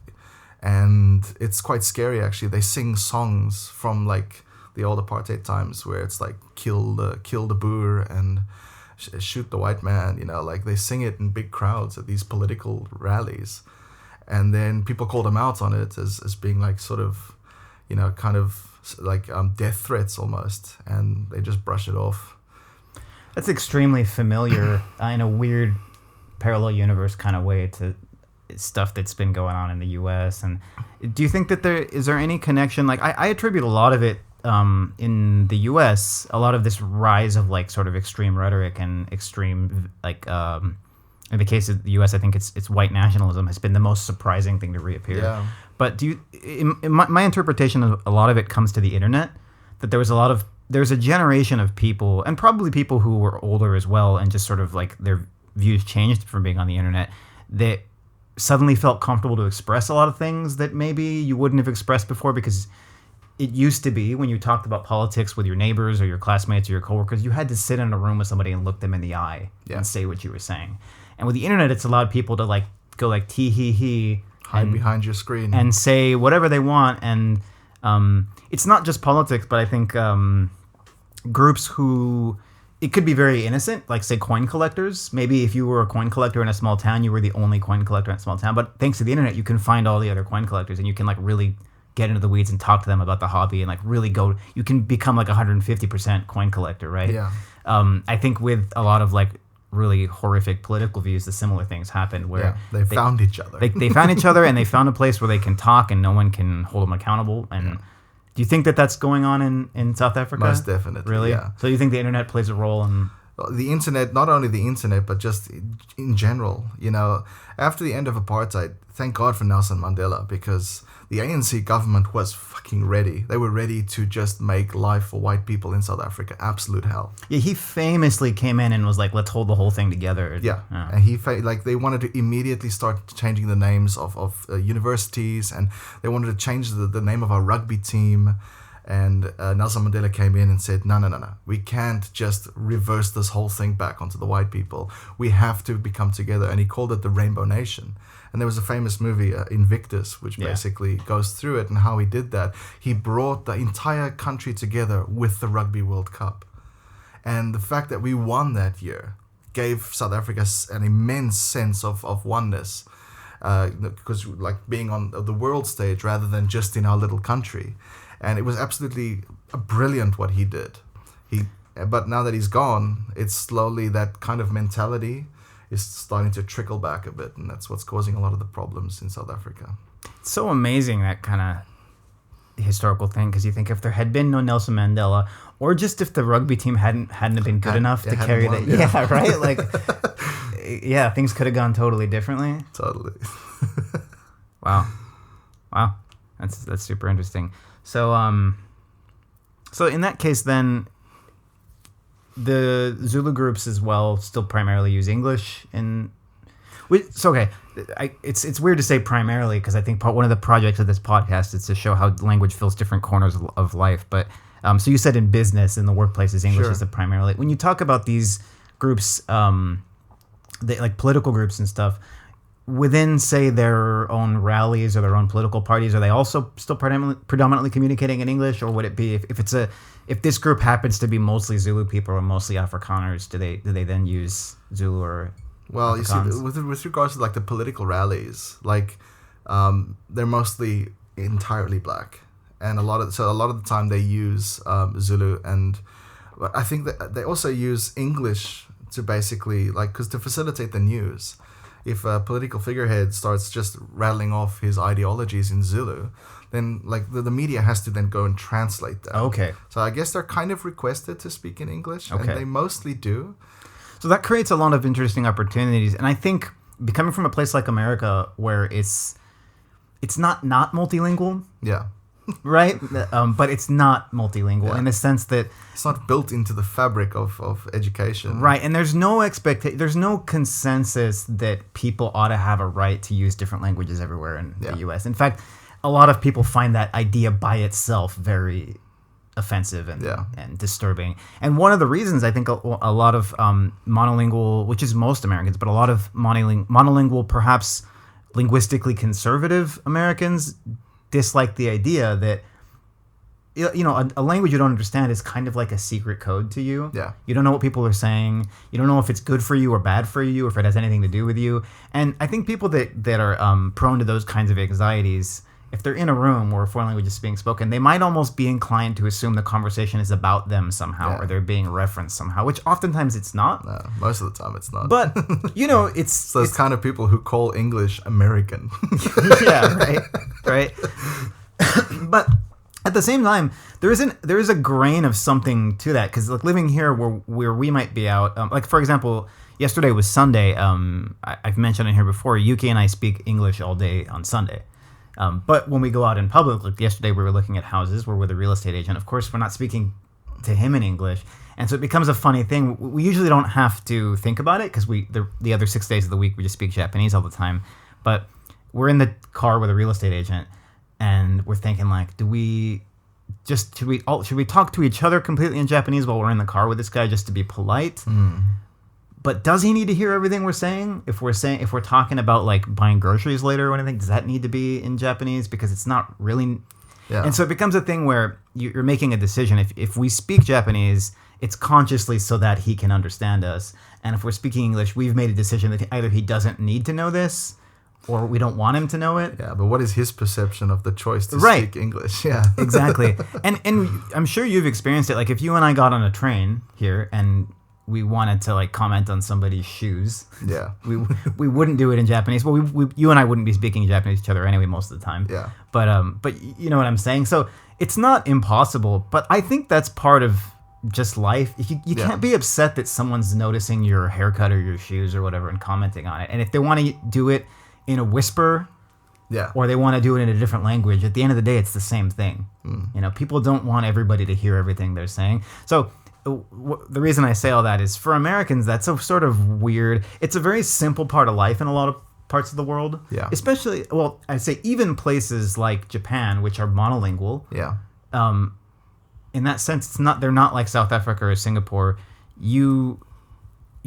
and it's quite scary actually. They sing songs from like the old apartheid times where it's like kill the Boer and shoot the white man, like they sing it in big crowds at these political rallies, and then people call them out on it as being like sort of kind of like death threats almost, and they just brush it off. That's extremely familiar in a weird parallel universe kind of way to stuff that's been going on in the US. And do you think that is there any connection? Like I attribute a lot of it in the US, a lot of this rise of like sort of extreme rhetoric and extreme like in the case of the US, I think it's white nationalism has been the most surprising thing to reappear. Yeah. But my interpretation of a lot of it comes to the internet, that there's a generation of people, and probably people who were older as well, and just sort of like their views changed from being on the internet, that suddenly felt comfortable to express a lot of things that maybe you wouldn't have expressed before, because it used to be when you talked about politics with your neighbors or your classmates or your coworkers, you had to sit in a room with somebody and look them in the eye and say what you were saying. And with the internet, it's allowed people to like go like tee hee hee. Hide behind your screen. And say whatever they want. And it's not just politics, but I think groups who... It could be very innocent, like, say, coin collectors. Maybe if you were a coin collector in a small town, you were the only coin collector in a small town. But thanks to the internet, you can find all the other coin collectors, and you can, like, really get into the weeds and talk to them about the hobby and, like, really go... You can become, like, 150% coin collector, right? Yeah. I think with a lot of, like, really horrific political views, the similar things happened where... they found each other. They found each other, and they found a place where they can talk, and no one can hold them accountable, and... Do you think that that's going on in South Africa? Most definitely. Really? Yeah. So you think the internet plays a role in... The internet, not only the internet, but just in general. You know, after the end of apartheid, thank God for Nelson Mandela, because the ANC government was fucking ready. They were ready to just make life for white people in South Africa absolute hell. Yeah, he famously came in and was like, let's hold the whole thing together. Yeah. And they wanted to immediately start changing the names of universities, and they wanted to change the name of our rugby team. And Nelson Mandela came in and said, no. We can't just reverse this whole thing back onto the white people. We have to become together. And he called it the Rainbow Nation. And there was a famous movie, Invictus, which basically goes through it and how he did that. He brought the entire country together with the Rugby World Cup. And the fact that we won that year gave South Africa an immense sense of oneness. Because like being on the world stage rather than just in our little country. And it was absolutely brilliant what he did. But now that he's gone, it's slowly that kind of mentality is starting to trickle back a bit. And that's what's causing a lot of the problems in South Africa. It's so amazing, that kind of historical thing, because you think if there had been no Nelson Mandela, or just if the rugby team hadn't been good enough to carry that. Yeah, right? Like, yeah, things could have gone totally differently. Totally. Wow. That's super interesting. So so in that case, then the Zulu groups as well still primarily use English, okay. It's weird to say primarily, because I think one of the projects of this podcast is to show how language fills different corners of life. But so you said in business, in the workplaces, English is the primarily. When you talk about these groups, like political groups and stuff, within, say, their own rallies or their own political parties, are they also still predominantly communicating in English? Or would it be, if this group happens to be mostly Zulu people or mostly Afrikaners, do they then use Zulu or Well, Afrikaans? You see, with regards to like the political rallies, like they're mostly entirely black, and a lot of the time they use Zulu, but I think that they also use English to basically to facilitate the news. If a political figurehead starts just rattling off his ideologies in Zulu, then the media has to then go and translate that. Okay. So I guess they're kind of requested to speak in English, and they mostly do. So that creates a lot of interesting opportunities. And I think coming from a place like America where it's not multilingual. Yeah. Right? But it's not multilingual in the sense that... It's not built into the fabric of education. Right, and there's no consensus that people ought to have a right to use different languages everywhere in the U.S. In fact, a lot of people find that idea by itself very offensive and disturbing. And one of the reasons I think a lot of monolingual, which is most Americans, but a lot of monolingual, perhaps linguistically conservative Americans dislike the idea that a language you don't understand is kind of like a secret code to you. Yeah. You don't know what people are saying. You don't know if it's good for you or bad for you, or if it has anything to do with you. And I think people that are prone to those kinds of anxieties, if they're in a room where a foreign language is being spoken, they might almost be inclined to assume the conversation is about them somehow, or they're being referenced somehow, which oftentimes it's not. No, most of the time it's not. But, it's... So it's kind of people who call English American. Yeah, right. But at the same time, there is a grain of something to that, because living here where we might be out, for example, yesterday was Sunday. I've mentioned it here before. Yuki and I speak English all day on Sunday. But when we go out in public, like yesterday we were looking at houses, we're with a real estate agent. Of course, we're not speaking to him in English. And so it becomes a funny thing. We usually don't have to think about it, because the other 6 days of the week we just speak Japanese all the time. But we're in the car with a real estate agent, and we're thinking should we talk to each other completely in Japanese while we're in the car with this guy just to be polite? But does he need to hear everything we're saying? If we're talking about like buying groceries later or anything, does that need to be in Japanese? Because it's not really. Yeah. And so it becomes a thing where you're making a decision. If we speak Japanese, it's consciously so that he can understand us. And if we're speaking English, we've made a decision that either he doesn't need to know this, or we don't want him to know it. Yeah, but what is his perception of the choice to speak English? Yeah, exactly. And I'm sure you've experienced it. Like if you and I got on a train here and we wanted to like comment on somebody's shoes, yeah, we wouldn't do it in Japanese. Well, you and I wouldn't be speaking Japanese to each other anyway most of the time. Yeah. But you know what I'm saying. So it's not impossible, but I think that's part of just life. You can't be upset that someone's noticing your haircut or your shoes or whatever and commenting on it. And if they want to do it in a whisper, or they want to do it in a different language, at the end of the day, it's the same thing. You know, people don't want everybody to hear everything they're saying. So the reason I say all that is for Americans, that's a sort of weird. It's a very simple part of life in a lot of parts of the world. Yeah. Especially, well, I'd say even places like Japan, which are monolingual. Yeah. In that sense, they're not like South Africa or Singapore. You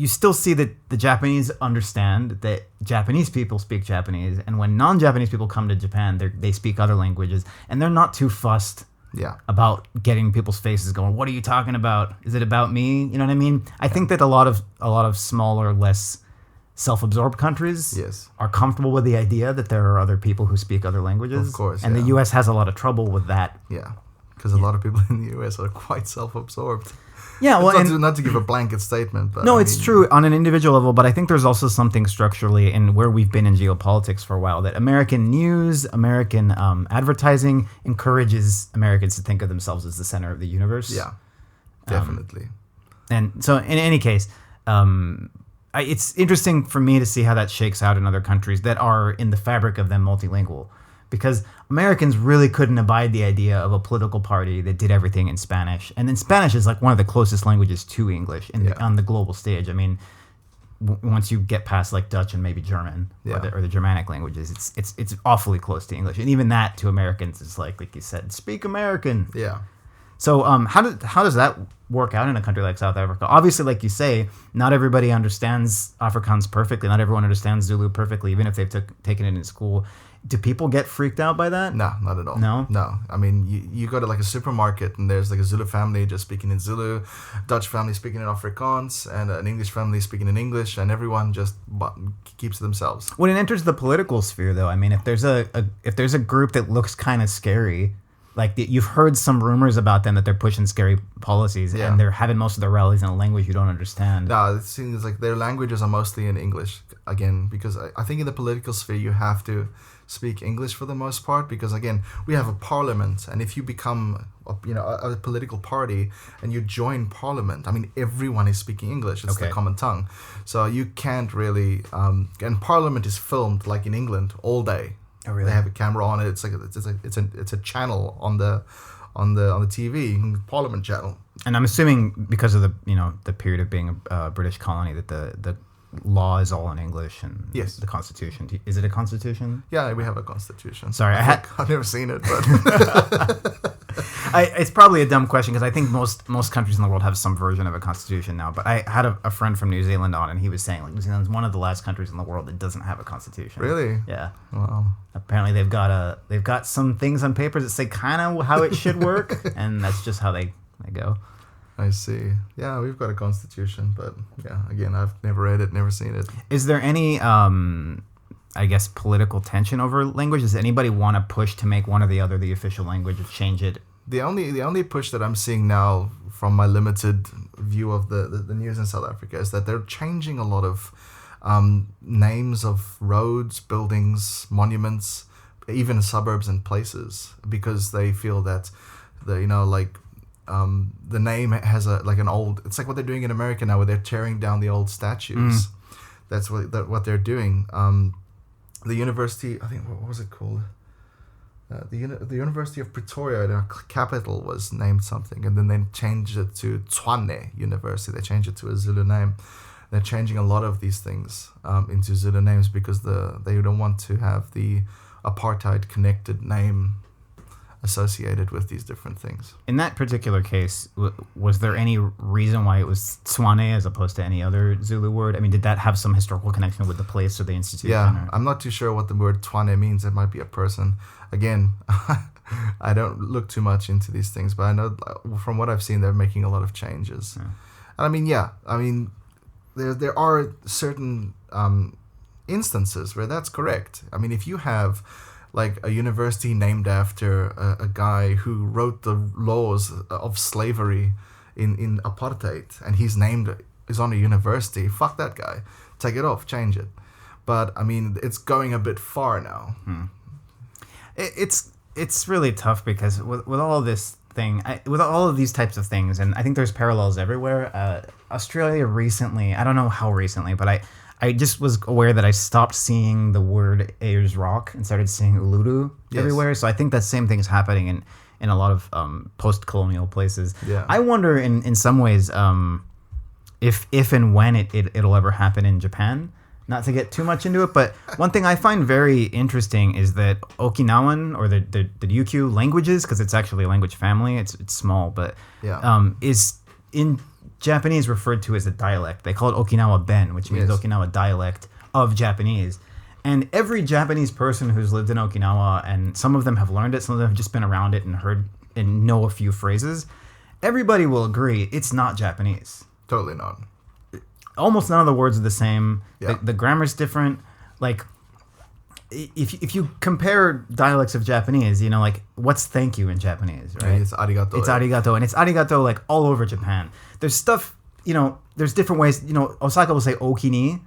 still see that the Japanese understand that Japanese people speak Japanese, and when non-Japanese people come to Japan, they speak other languages, and they're not too fussed about getting people's faces going, what are you talking about? Is it about me? You know what I mean? I think that a lot of smaller, less self-absorbed countries are comfortable with the idea that there are other people who speak other languages. Of course, and the U.S. has a lot of trouble with that. Yeah, because a lot of people in the U.S. are quite self-absorbed. Yeah, well, not to give a blanket statement, but no, it's true on an individual level. But I think there's also something structurally in where we've been in geopolitics for a while that American news, American advertising encourages Americans to think of themselves as the center of the universe. Yeah, definitely. And so, in any case, it's interesting for me to see how that shakes out in other countries that are in the fabric of them multilingual. Because Americans really couldn't abide the idea of a political party that did everything in Spanish. And then Spanish is like one of the closest languages to English on the global stage. I mean, once you get past like Dutch and maybe German or the Germanic languages, it's awfully close to English. And even that to Americans is like you said, speak American. Yeah. So how does that work out in a country like South Africa? Obviously, like you say, not everybody understands Afrikaans perfectly. Not everyone understands Zulu perfectly, even if they've taken it in school. Do people get freaked out by that? No, not at all. No? No. I mean, you go to like a supermarket and there's like a Zulu family just speaking in Zulu, Dutch family speaking in Afrikaans, and an English family speaking in English, and everyone just keeps to themselves. When it enters the political sphere, though, I mean, if there's a group that looks kind of scary, like you've heard some rumors about them that they're pushing scary policies and they're having most of their rallies in a language you don't understand. No, it seems like their languages are mostly in English, again, because I think in the political sphere you have to speak English for the most part, because again we have a parliament, and if you become a political party and you join parliament, I mean everyone is speaking English. It's the common tongue, so you can't really and parliament is filmed like in England all day. Oh, really? They have a camera on it. It's a channel on the TV, Parliament channel. And I'm assuming because of the period of being a British colony that the law is all in English, and the Constitution. Is it a Constitution? Yeah, we have a Constitution. Sorry, I've never seen it, but it's probably a dumb question because I think most countries in the world have some version of a Constitution now. But I had a friend from New Zealand on, and he was saying like New Zealand's one of the last countries in the world that doesn't have a Constitution. Really? Yeah. Wow. Apparently they've got some things on paper that say kind of how it should work, and that's just how they go. I see. Yeah, we've got a constitution, but again, I've never read it, never seen it. Is there any, I guess, political tension over language? Does anybody want to push to make one or the other the official language or change it? The only push that I'm seeing now from my limited view of the news in South Africa is that they're changing a lot of names of roads, buildings, monuments, even suburbs and places, because they feel that the name has an old. It's like what they're doing in America now, where they're tearing down the old statues. That's what they're doing. The university, I think, what was it called? The University of Pretoria, their capital, was named something, and then they changed it to Tshwane University. They changed it to a Zulu name. They're changing a lot of these things into Zulu names because they don't want to have the apartheid connected name associated with these different things. In that particular case, was there any reason why it was Tswane as opposed to any other Zulu word? I mean, did that have some historical connection with the place or the institution? Yeah, or? I'm not too sure what the word Tswane means. It might be a person. Again, I don't look too much into these things, but I know from what I've seen, they're making a lot of changes. Yeah. And I mean, there are certain instances where that's correct. I mean, if you have like a university named after a guy who wrote the laws of slavery in apartheid, and he's named is on a university, fuck that guy. Take it off, change it. But I mean, it's going a bit far now. It's really tough because with all of this thing, with all of these types of things, and I think there's parallels everywhere. Australia recently, I don't know how recently, but I just was aware that I stopped seeing the word Ayers Rock and started seeing Uluru everywhere. So I think that same thing is happening in a lot of post-colonial places. Yeah. I wonder in some ways if and when it'll ever happen in Japan. Not to get too much into it, but one thing I find very interesting is that Okinawan or the Ryukyu languages, because it's actually a language family, it's small, but is in Japanese referred to as a dialect. They call it Okinawa Ben, which means Okinawa dialect of Japanese. And every Japanese person who's lived in Okinawa, and some of them have learned it, some of them have just been around it and heard and know a few phrases, everybody will agree it's not Japanese. Totally not. Almost none of the words are the same. Yeah. The grammar's different. Like, if you compare dialects of Japanese, you know, like, what's thank you in Japanese, right? Yeah, it's arigato. It's arigato, and it's arigato, like, all over Japan. There's stuff, you know, there's different ways. You know, Osaka will say okini,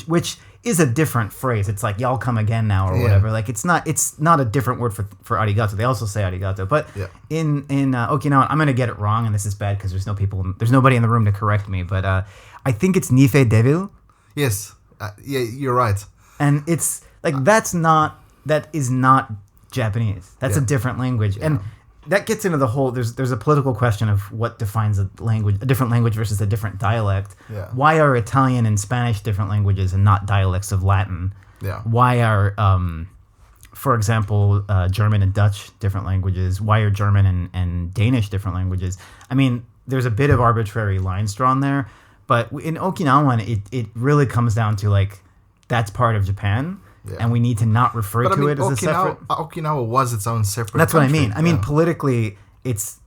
which is a different phrase. It's like, y'all come again now, or whatever. Like, it's not a different word for arigato. They also say arigato. But in Okinawa, I'm going to get it wrong, and this is bad because there's nobody in the room to correct me, but I think it's Nife Devil. Yes. Yeah, you're right. And it's like that is not Japanese. That's a different language. Yeah. And that gets into the whole there's a political question of what defines a different language versus a different dialect. Yeah. Why are Italian and Spanish different languages and not dialects of Latin? Yeah. Why are for example, German and Dutch different languages? Why are German and Danish different languages? I mean, there's a bit of arbitrary lines drawn there. But in Okinawan, it really comes down to, like, that's part of Japan, and we need to not refer to it as a separate... Okinawa was its own separate That's country. What I mean. I mean, politically, it's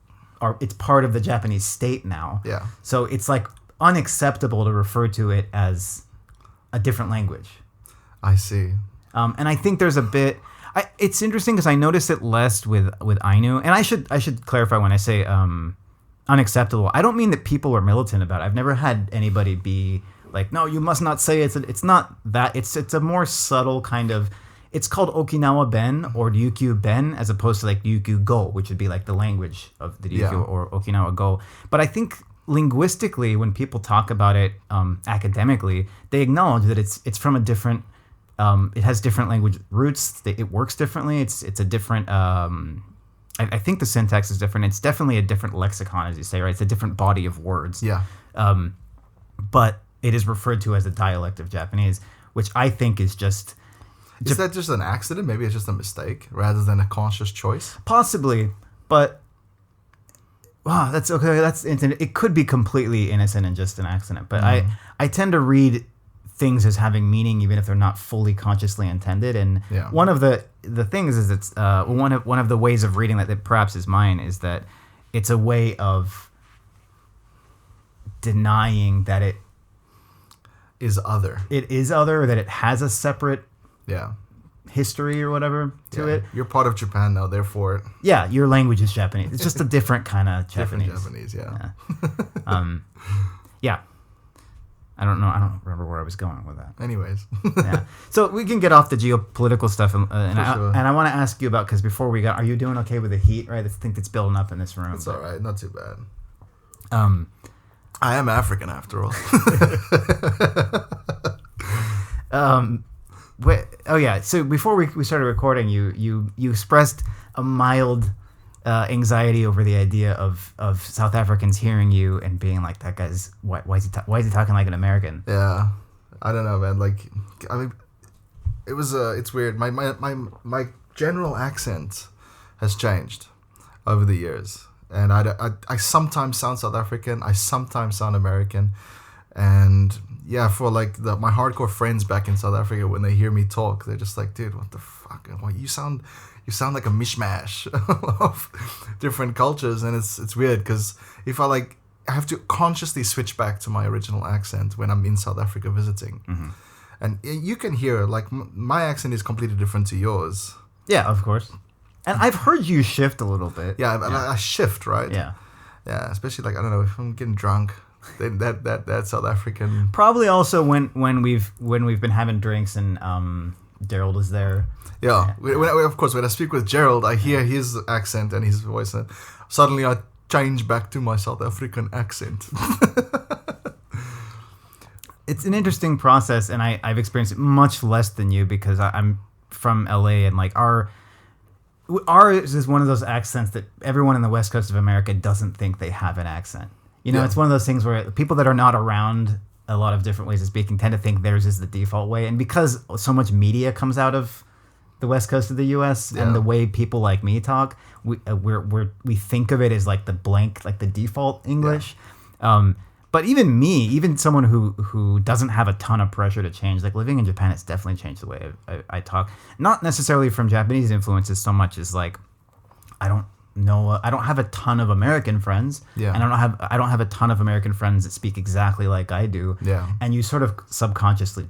part of the Japanese state now. Yeah. So it's, like, unacceptable to refer to it as a different language. I see. And I think there's a bit... it's interesting because I noticed it less with Ainu. And I should clarify when I say... unacceptable. I don't mean that people are militant about it. I've never had anybody be like, no, you must not say it. It's not that. It's a more subtle kind of. It's called Okinawa Ben or Ryukyu Ben as opposed to like Ryukyu Go, which would be like the language of the Ryukyu or Okinawa Go. But I think linguistically, when people talk about it academically, they acknowledge that it's from a different. It has different language roots. It works differently. It's a different. I think the syntax is different. It's definitely a different lexicon, as you say, right? It's a different body of words. Yeah. But it is referred to as a dialect of Japanese, which I think is just... Is that just an accident? Maybe it's just a mistake rather than a conscious choice? Possibly, but... Wow, that's okay. It could be completely innocent and just an accident. But I tend to read things as having meaning even if they're not fully consciously intended. And one of the things is it's one of the ways of reading that perhaps is mine is that it's a way of denying that it is other. It is other, or that it has a separate history or whatever to it. You're part of Japan now, therefore. Yeah, your language is Japanese. It's just a different kind of Japanese. Different Japanese, yeah. I don't know. I don't remember where I was going with that. Anyways. Yeah. So we can get off the geopolitical stuff. And I want to ask you about, because before we got, are you doing okay with the heat, right? I think that's building up in this room. It's all right. Not too bad. I am African after all. So before we started recording, you expressed a mild anxiety over the idea of South Africans hearing you and being like, that guy's why is he talking like an American? Yeah, I don't know, man. Like, I mean, it was it's weird. My general accent has changed over the years. And I sometimes sound South African. I sometimes sound American. And yeah, for like my hardcore friends back in South Africa, when they hear me talk, they're just like, dude, what the fuck? Well, you sound like a mishmash of different cultures. And it's weird because if I have to consciously switch back to my original accent when I'm in South Africa visiting. Mm-hmm. And you can hear, like, my accent is completely different to yours. Yeah, of course. And I've heard you shift a little bit. Yeah, I shift, right? Yeah. Yeah, especially, like, I don't know, if I'm getting drunk, then that South African... Probably also when we've been having drinks and Gerald is there. Yeah. Of course, when I speak with Gerald, I hear his accent and his voice, and suddenly I change back to my South African accent. It's an interesting process, and I've experienced it much less than you because I'm from LA, and like ours is one of those accents that everyone in the West Coast of America doesn't think they have an accent. You know, Yeah. It's one of those things where people that are not around a lot of different ways of speaking tend to think theirs is the default way, and because so much media comes out of the West Coast of the U.S. and the way people like me talk, we think of it as like the blank, like the default English. Yeah. But even someone who doesn't have a ton of pressure to change, like living in Japan, it's definitely changed the way I talk. Not necessarily from Japanese influences so much as like, I don't have a ton of American friends. Yeah. And I don't have a ton of American friends that speak exactly like I do. Yeah. And you sort of subconsciously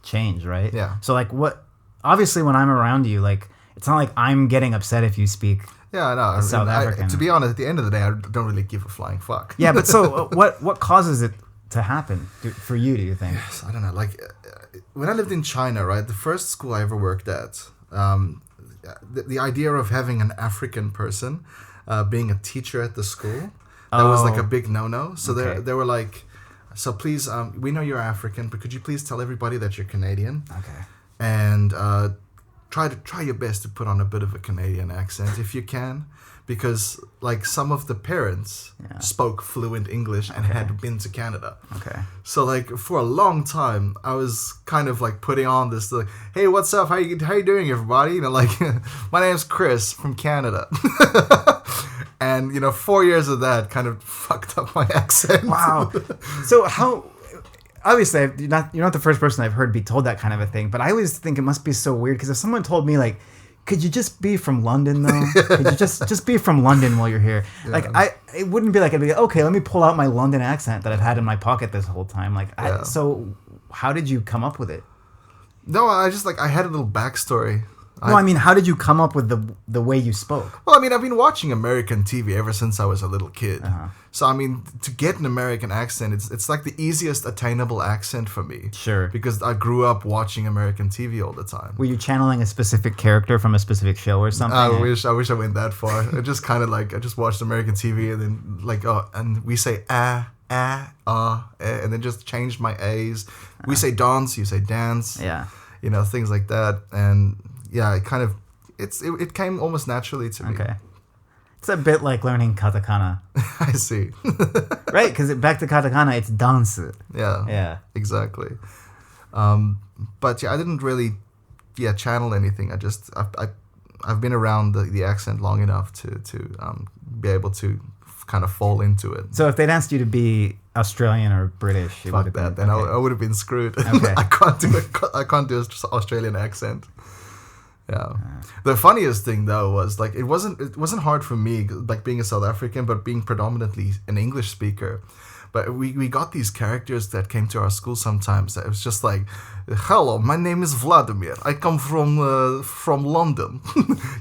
change, right? Yeah. So like obviously when I'm around you, like, it's not like I'm getting upset if you speak. Yeah, I know. South African. To be honest, at the end of the day, I don't really give a flying fuck. Yeah, but so what causes it to happen for you, do you think? Yes, I don't know. Like, when I lived in China, right, the first school I ever worked at, the idea of having an African person being a teacher at the school, that was like a big no-no. So they were like, so please, we know you're African, but could you please tell everybody that you're Canadian? Okay. And try your best to put on a bit of a Canadian accent if you can, because like some of the parents spoke fluent English and had been to Canada. Okay. So like for a long time, I was kind of like putting on this like, hey, what's up? How you doing, everybody? You know, like my name's Chris from Canada. And 4 years of that kind of fucked up my accent. Wow. So obviously, you're not the first person I've heard be told that kind of a thing, but I always think it must be so weird because if someone told me like, could you just be from London though? Could you just be from London while you're here? Yeah. Like it wouldn't be like, I'd be like, okay, let me pull out my London accent that I've had in my pocket this whole time. Like, so how did you come up with it? No, I had a little backstory. No, I mean, how did you come up with the way you spoke? Well, I mean, I've been watching American TV ever since I was a little kid. Uh-huh. So, I mean, to get an American accent, it's like the easiest attainable accent for me. Sure. Because I grew up watching American TV all the time. Were you channeling a specific character from a specific show or something? I wish I went that far. I just kind of like, I just watched American TV and then like, and we say and then just changed my A's. We say dance, you say dance. Yeah. Things like that. And yeah, it came almost naturally to me. Okay. It's a bit like learning katakana. I see. Right, because back to katakana, it's dance. Yeah. Yeah. Exactly. But yeah, I didn't really channel anything. I've been around the accent long enough to be able to kind of fall into it. So if they'd asked you to be Australian or British, fuck that. Then I would have been screwed. Okay. I can't do an Australian accent. Yeah. The funniest thing though was like it wasn't hard for me like being a South African but being predominantly an English speaker. But we got these characters that came to our school sometimes. It was just like, hello, my name is Vladimir. I come from London.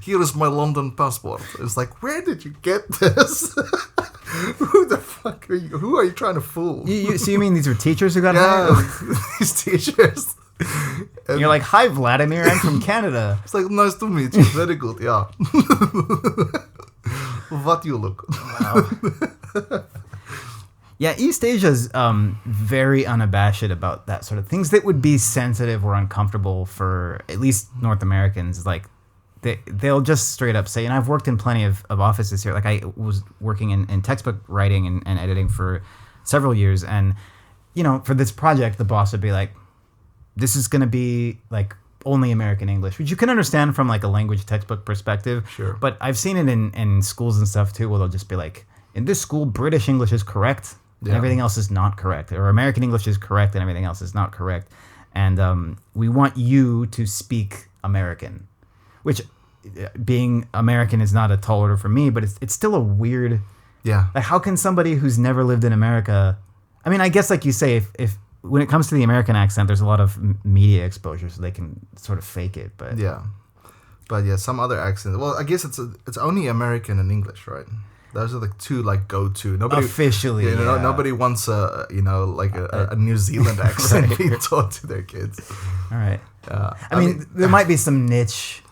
Here is my London passport. It's like, where did you get this? Who the fuck are you? Who are you trying to fool? So you mean these were teachers who got hired? These teachers. And you're like, hi, Vladimir, I'm from Canada. It's like, nice to meet you. Very good, yeah. What you look. Wow. Yeah, East Asia's very unabashed about that sort of things that would be sensitive or uncomfortable for at least North Americans. Like, they'll just straight up say, and I've worked in plenty of offices here. Like, I was working in textbook writing and editing for several years. And, for this project, the boss would be like, this is going to be, like, only American English, which you can understand from like a language textbook perspective. Sure. But I've seen it in schools and stuff too, where they'll just be like, in this school, British English is correct and everything else is not correct, or American English is correct and everything else is not correct. And we want you to speak American, which being American is not a tall order for me, but it's still a weird. Yeah. Like, how can somebody who's never lived in America? I mean, I guess like you say, if when it comes to the American accent, there's a lot of media exposure, so they can sort of fake it. But some other accents. Well, I guess it's only American and English, right? Those are the two like go-to. Nobody officially. Nobody wants a New Zealand accent being taught to their kids. All right. I mean, there might be some niche.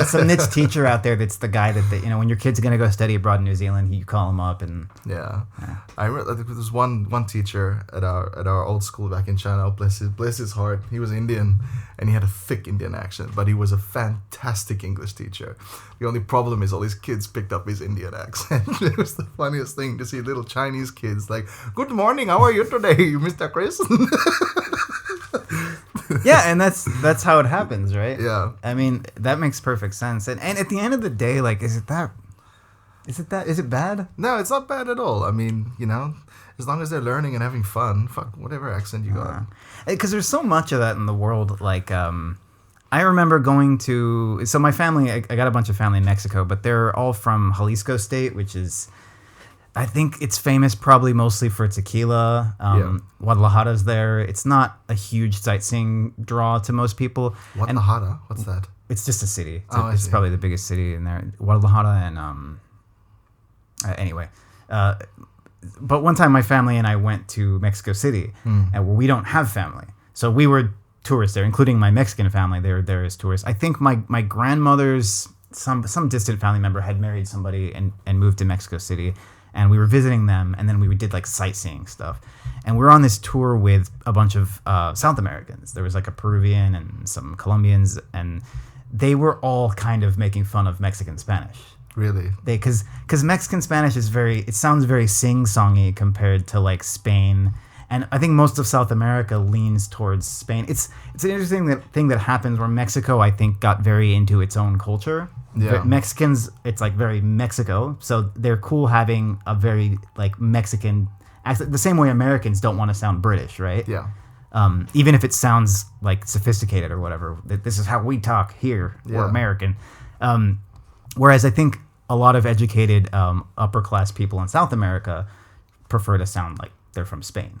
Some niche teacher out there that's the guy that when your kid's gonna go study abroad in New Zealand, you call him up and I remember there was one teacher at our old school back in China. Bless his heart. He was Indian and he had a thick Indian accent, but he was a fantastic English teacher. The only problem is all his kids picked up his Indian accent. It was the funniest thing to see little Chinese kids like, "Good morning, how are you today, Mr. Chris?" Yeah, and that's how it happens, right? Yeah. I mean, that makes perfect sense. And at the end of the day, like, is it bad? No, it's not bad at all. I mean, as long as they're learning and having fun, fuck whatever accent you got. Because there's so much of that in the world. Like, I remember going to... So my family, I got a bunch of family in Mexico, but they're all from Jalisco State, which is... I think it's famous probably mostly for tequila. Guadalajara's there. It's not a huge sightseeing draw to most people. Guadalajara? What's that? It's just a city. It's probably the biggest city in there. Guadalajara and... anyway. But one time my family and I went to Mexico City, and we don't have family. So we were tourists there, including my Mexican family. They were there as tourists. I think my grandmother's... Some distant family member had married somebody and moved to Mexico City. And we were visiting them, and then we did like sightseeing stuff. And we were on this tour with a bunch of South Americans. There was like a Peruvian and some Colombians, and they were all kind of making fun of Mexican Spanish. Really? Because Mexican Spanish is it sounds very sing-songy compared to like Spain. And I think most of South America leans towards Spain. It's an interesting thing that happens where Mexico, I think, got very into its own culture. Yeah. Mexicans, it's like very Mexico, so they're cool having a very like Mexican accent. The same way Americans don't want to sound British, right? Yeah. Even if it sounds like sophisticated or whatever. This is how we talk here. Yeah. We're American. Whereas I think a lot of educated upper class people in South America prefer to sound like they're from Spain.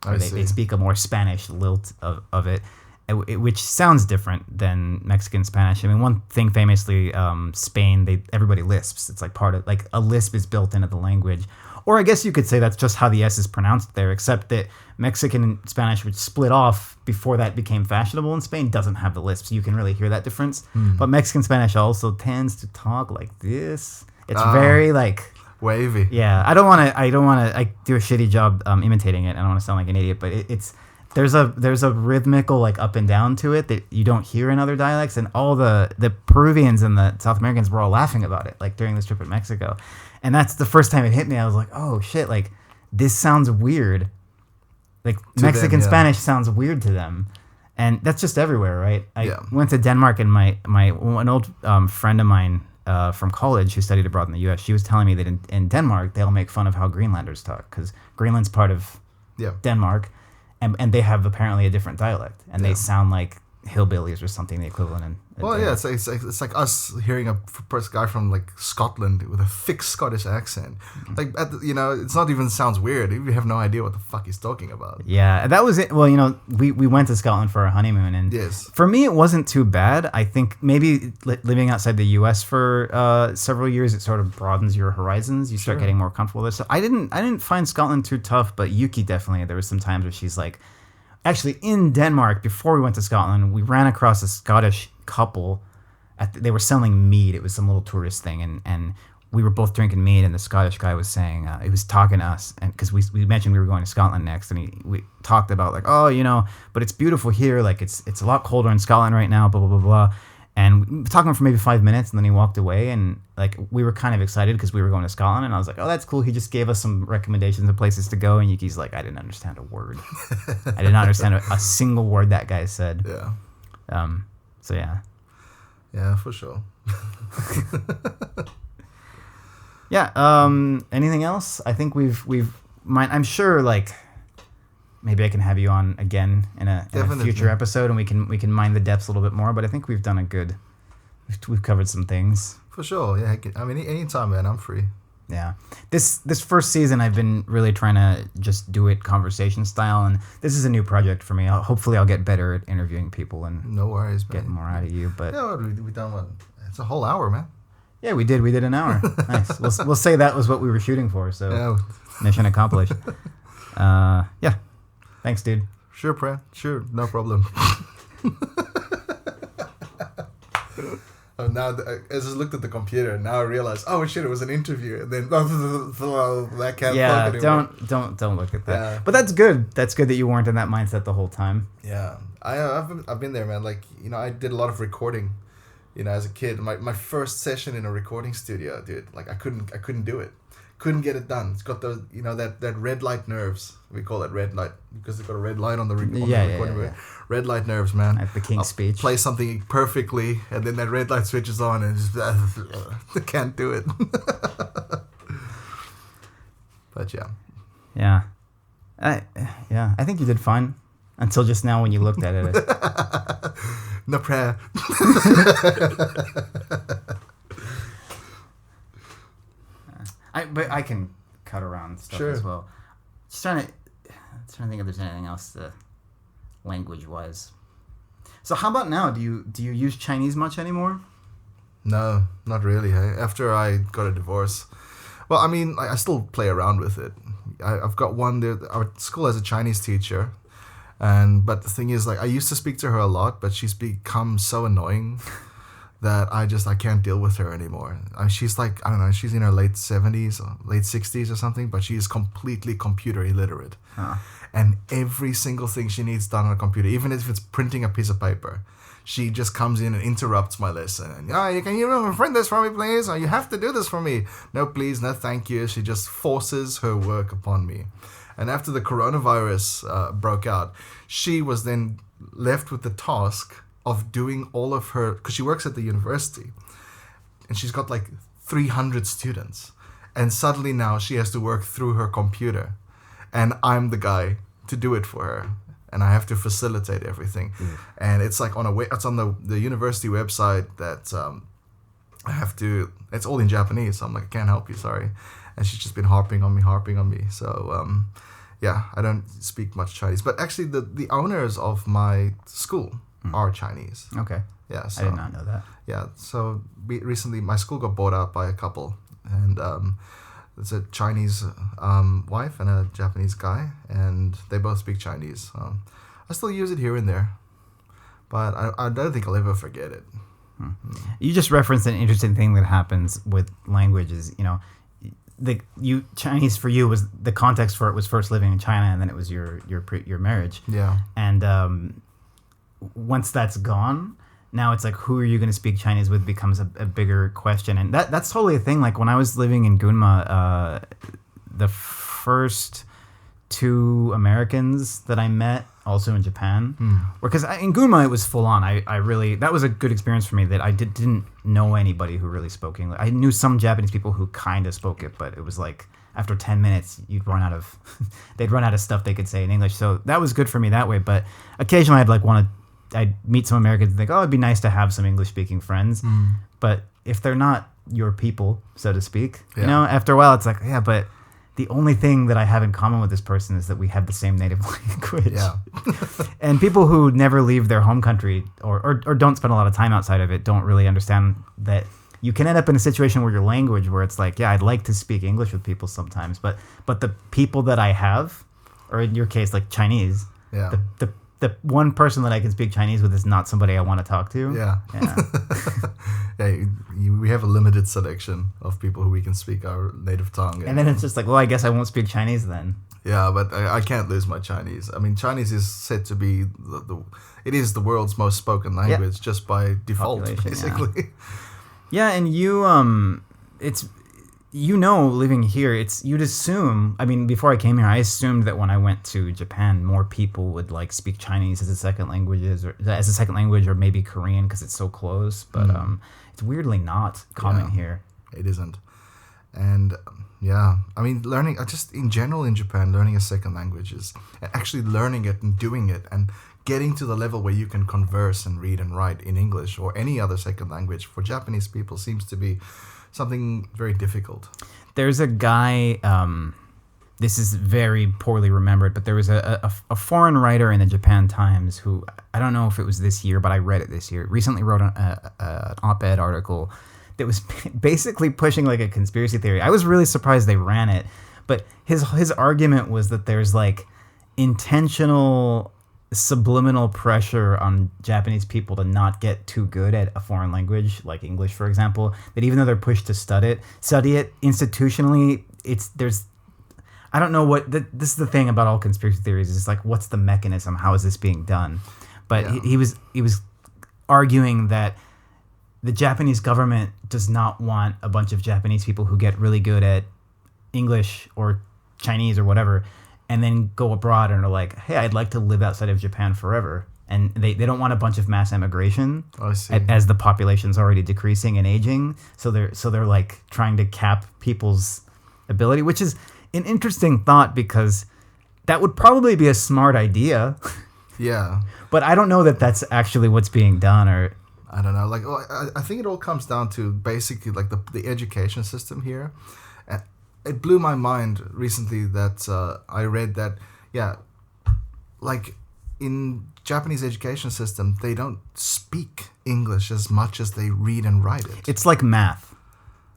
Or they speak a more Spanish lilt of it, which sounds different than Mexican Spanish. I mean, one thing famously, Spain, everybody lisps. It's like part of, like a lisp is built into the language. Or I guess you could say that's just how the S is pronounced there, except that Mexican Spanish, which split off before that became fashionable in Spain, doesn't have the lisp. So you can really hear that difference. But Mexican Spanish also tends to talk like this. It's very like... wavy. Yeah, I don't want to. I do a shitty job imitating it. I don't want to sound like an idiot, but there's a rhythmical like up and down to it that you don't hear in other dialects. And all the Peruvians and the South Americans were all laughing about it, like during this trip in Mexico. And that's the first time it hit me. I was like, oh shit, like this sounds weird. Like to Mexican Spanish sounds weird to them, and that's just everywhere, right? I went to Denmark, and an old friend of mine. From college who studied abroad in the U.S., she was telling me that in Denmark, they'll make fun of how Greenlanders talk because Greenland's part of Denmark, and they have apparently a different dialect, and they sound like hillbillies or something, the equivalent. It's like us hearing a guy from like Scotland with a thick Scottish accent. Like it's not even sounds weird. We have no idea what the fuck he's talking about. Yeah, that was it. Well, we went to Scotland for our honeymoon, and for me it wasn't too bad. I think maybe living outside the U.S. for several years, it sort of broadens your horizons. You start getting more comfortable with it. So I didn't find Scotland too tough, but Yuki definitely. There was some times where she's like. Actually, in Denmark, before we went to Scotland, we ran across a Scottish couple. They were selling mead. It was some little tourist thing, and we were both drinking mead, and the Scottish guy was saying, he was talking to us, and because we mentioned we were going to Scotland next, and we talked about like, but it's beautiful here. Like it's a lot colder in Scotland right now. Blah blah blah blah. And we were talking for maybe 5 minutes, and then he walked away, and like we were kind of excited because we were going to Scotland, and I was like, oh, that's cool. He just gave us some recommendations of places to go, and Yuki's like, I didn't understand a word. I did not understand a single word that guy said. Yeah. So yeah. Yeah, for sure. Yeah. Anything else? I think I'm sure like maybe I can have you on again in a future episode, and we can mine the depths a little bit more. But I think we've done we've covered some things. For sure. Yeah. I mean, anytime, man. I'm free. Yeah. This first season, I've been really trying to just do it conversation style, and this is a new project for me. Hopefully, I'll get better at interviewing people and no worries, man. Get more out of you. But yeah, we done what? It's a whole hour, man. Yeah, we did an hour. Nice. We'll say that was what we were shooting for. So yeah. Mission accomplished. Yeah. Thanks, dude. Sure, Pran. Sure, no problem. Now, as I looked at the computer, now I realized, oh shit, it was an interview, and then that can't. Yeah, don't look at that. Yeah. But that's good. That's good that you weren't in that mindset the whole time. Yeah, I've been there, man. Like, I did a lot of recording, as a kid. My first session in a recording studio, dude. Like I couldn't do it. Couldn't get it done. It's got the that red light nerves. We call it red light because it's got a red light on the recording. Yeah. Red light nerves, man. At the King's Speech. Play something perfectly, and then that red light switches on, and just I can't do it. But yeah. Yeah. I think you did fine until just now when you looked at it. No prayer. But I can cut around stuff as well. Just trying to think if there's anything else language-wise. So how about now? Do you use Chinese much anymore? No, not really. Hey? After I got a divorce, well, I mean, I still play around with it. I've got one there. Our school has a Chinese teacher, but the thing is, like, I used to speak to her a lot, but she's become so annoying that I can't deal with her anymore. She's like, I don't know, she's in her late 70s, or late 60s or something, but she is completely computer illiterate. Huh. And every single thing she needs done on a computer, even if it's printing a piece of paper, she just comes in and interrupts my lesson. And, can you print this for me, please? Or you have to do this for me. No, please, no, thank you. She just forces her work upon me. And after the coronavirus broke out, she was then left with the task of doing all of her, because she works at the university, and she's got like 300 students, and suddenly now she has to work through her computer, and I'm the guy to do it for her, and I have to facilitate everything. And it's like it's on the university website that I have to, it's all in Japanese, so I'm like, I can't help you, sorry. And she's just been harping on me. So yeah, I don't speak much Chinese, but actually the owners of my school are Chinese. Okay. Yeah. So, I did not know that. Yeah. So recently, my school got bought out by a couple, and it's a Chinese wife and a Japanese guy, and they both speak Chinese. I still use it here and there, but I don't think I'll ever forget it. You just referenced an interesting thing that happens with languages. Chinese for you was the context for it was first living in China, and then it was your marriage. Yeah. And once that's gone, now it's like, who are you going to speak Chinese with becomes a bigger question. And that's totally a thing. Like when I was living in Gunma, the first two Americans that I met also in Japan, because in Gunma it was full on. I really, that was a good experience for me that I didn't know anybody who really spoke English. I knew some Japanese people who kind of spoke it, but it was like after 10 minutes they'd run out of stuff they could say in English. So that was good for me that way. But occasionally I'd meet some Americans and think, oh, it'd be nice to have some English-speaking friends. But if they're not your people, so to speak, after a while it's like, yeah, but the only thing that I have in common with this person is that we have the same native language. Yeah. And people who never leave their home country or don't spend a lot of time outside of it don't really understand that you can end up in a situation where your language, where it's like, yeah, I'd like to speak English with people sometimes, but the people that I have, or in your case, like Chinese, the one person that I can speak Chinese with is not somebody I want to talk to. Yeah. We have a limited selection of people who we can speak our native tongue. And then it's just like, well, I guess I won't speak Chinese then. Yeah, but I can't lose my Chinese. I mean, Chinese is said to be it is the world's most spoken language just by default, basically. Yeah, and you, living here, you'd assume. I mean, before I came here, I assumed that when I went to Japan, more people would like speak Chinese as a second language, or maybe Korean because it's so close. But it's weirdly not common here. It isn't, and I mean, learning just in general in Japan, learning a second language is actually learning it and doing it and getting to the level where you can converse and read and write in English or any other second language for Japanese people seems to be something very difficult. There's a guy, this is very poorly remembered, but there was a foreign writer in the Japan Times who, I don't know if it was this year, but I read it this year, recently wrote an op-ed article that was basically pushing like a conspiracy theory. I was really surprised they ran it, but his argument was that there's like intentional subliminal pressure on Japanese people to not get too good at a foreign language, like English, for example, that even though they're pushed to study it institutionally, I don't know this is the thing about all conspiracy theories, is like, what's the mechanism? How is this being done? But he was arguing that the Japanese government does not want a bunch of Japanese people who get really good at English or Chinese or whatever and then go abroad and are like, hey, I'd like to live outside of Japan forever. And they don't want a bunch of mass emigration as the population's already decreasing and aging. So they're like trying to cap people's ability, which is an interesting thought because that would probably be a smart idea. Yeah. But I don't know that that's actually what's being done, or I don't know. Like, I think it all comes down to basically like the education system here. It blew my mind recently that I read that, like in Japanese education system, they don't speak English as much as they read and write it. It's like math.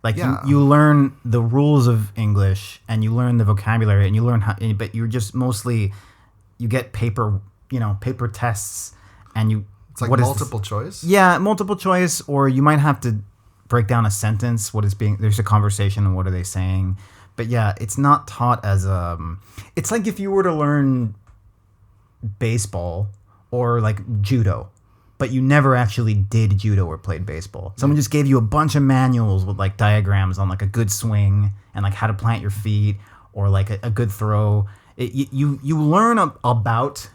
Like you learn the rules of English and you learn the vocabulary and you learn how, but you're just mostly, you get paper tests and you. It's like multiple choice? Yeah, multiple choice, or you might have to break down a sentence, there's a conversation and what are they saying. But yeah, it's not taught as it's like if you were to learn baseball or like judo, but you never actually did judo or played baseball. Someone just gave you a bunch of manuals with like diagrams on like a good swing and like how to plant your feet or like a good throw. You learn about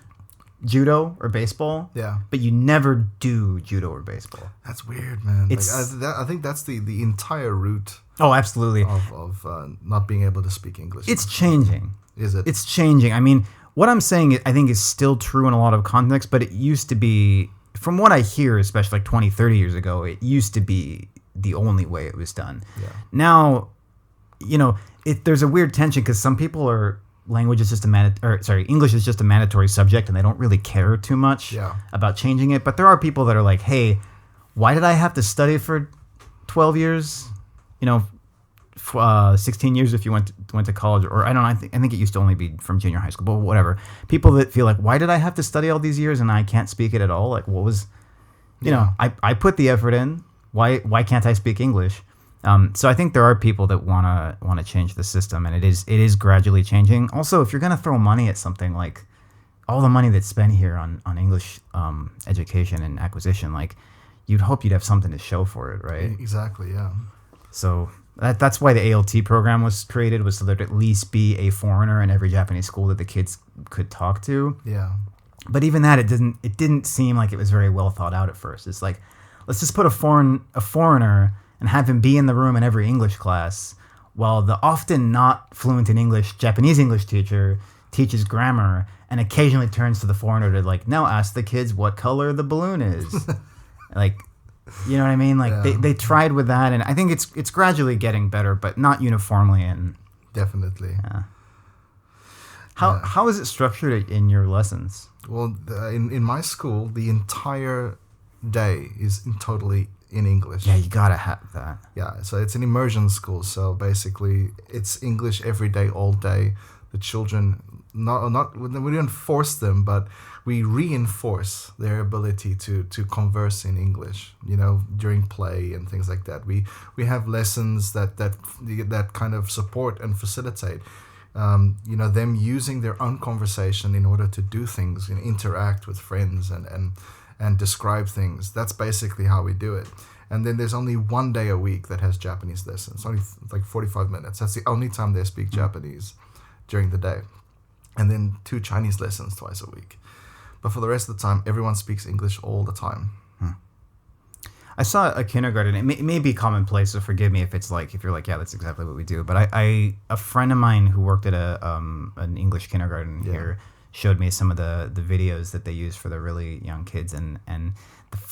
judo or baseball, but you never do judo or baseball. That's weird, man. I think that's the entire root. Oh, absolutely. Of not being able to speak English. It's changing. Is it? It's changing. I mean, what I'm saying, I think, is still true in a lot of contexts, but it used to be, from what I hear, especially like 20, 30 years ago, it used to be the only way it was done. Yeah. Now, there's a weird tension because some people are, English is just a mandatory subject and they don't really care too much about changing it. But there are people that are like, hey, why did I have to study for 12 years? 16 years if you went to college, or I don't know. I think it used to only be from junior high school, but whatever. People that feel like, why did I have to study all these years and I can't speak it at all? Like, what was, I put the effort in. Why can't I speak English? So I think there are people that want to change the system, and it is gradually changing. Also, if you're gonna throw money at something, like all the money that's spent here on English education and acquisition, like you'd hope you'd have something to show for it, right? Exactly. Yeah. So that's why the ALT program was created, was so there'd at least be a foreigner in every Japanese school that the kids could talk to. Yeah. But even that, it didn't seem like it was very well thought out at first. It's like, let's just put a foreigner and have him be in the room in every English class while the often not fluent in English Japanese English teacher teaches grammar and occasionally turns to the foreigner to like, now ask the kids what color the balloon is. Like, you know what I mean? Like they tried with that, and I think it's gradually getting better, but not uniformly. And definitely. Yeah. How is it structured in your lessons? Well, in my school, the entire day is totally in English. Yeah, you gotta have that. Yeah, so it's an immersion school. So basically, it's English every day, all day. The children, we don't force them, but we reinforce their ability to converse in English. During play and things like that. We have lessons that kind of support and facilitate. Them using their own conversation in order to do things and interact with friends and and describe things. That's basically how we do it. And then there's only 1 day a week that has Japanese lessons. Only like 45 minutes. That's the only time they speak Japanese during the day. And then 2 Chinese lessons twice a week. But for the rest of the time, everyone speaks English all the time. I saw a kindergarten. It may be commonplace, so forgive me if you're like, yeah, that's exactly what we do. But a friend of mine who worked at an English kindergarten here showed me some of the videos that they use for the really young kids, and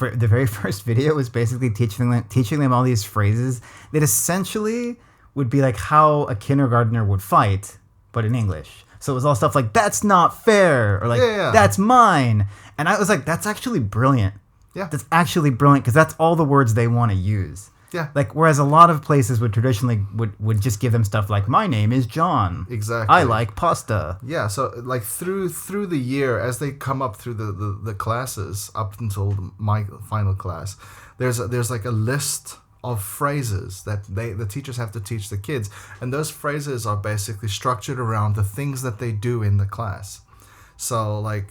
the very first video was basically teaching them all these phrases that essentially would be like how a kindergartner would fight, but in English. So it was all stuff like, that's not fair, or like, that's mine. And I was like, that's actually brilliant. Yeah. That's actually brilliant, because that's all the words they want to use. Yeah. Like, whereas a lot of places would traditionally would just give them stuff like, my name is John. Exactly. I like pasta. Yeah, so like through the year, as they come up through the classes, up until my final class, there's like a list of phrases that the teachers have to teach the kids. And those phrases are basically structured around the things that they do in the class. So like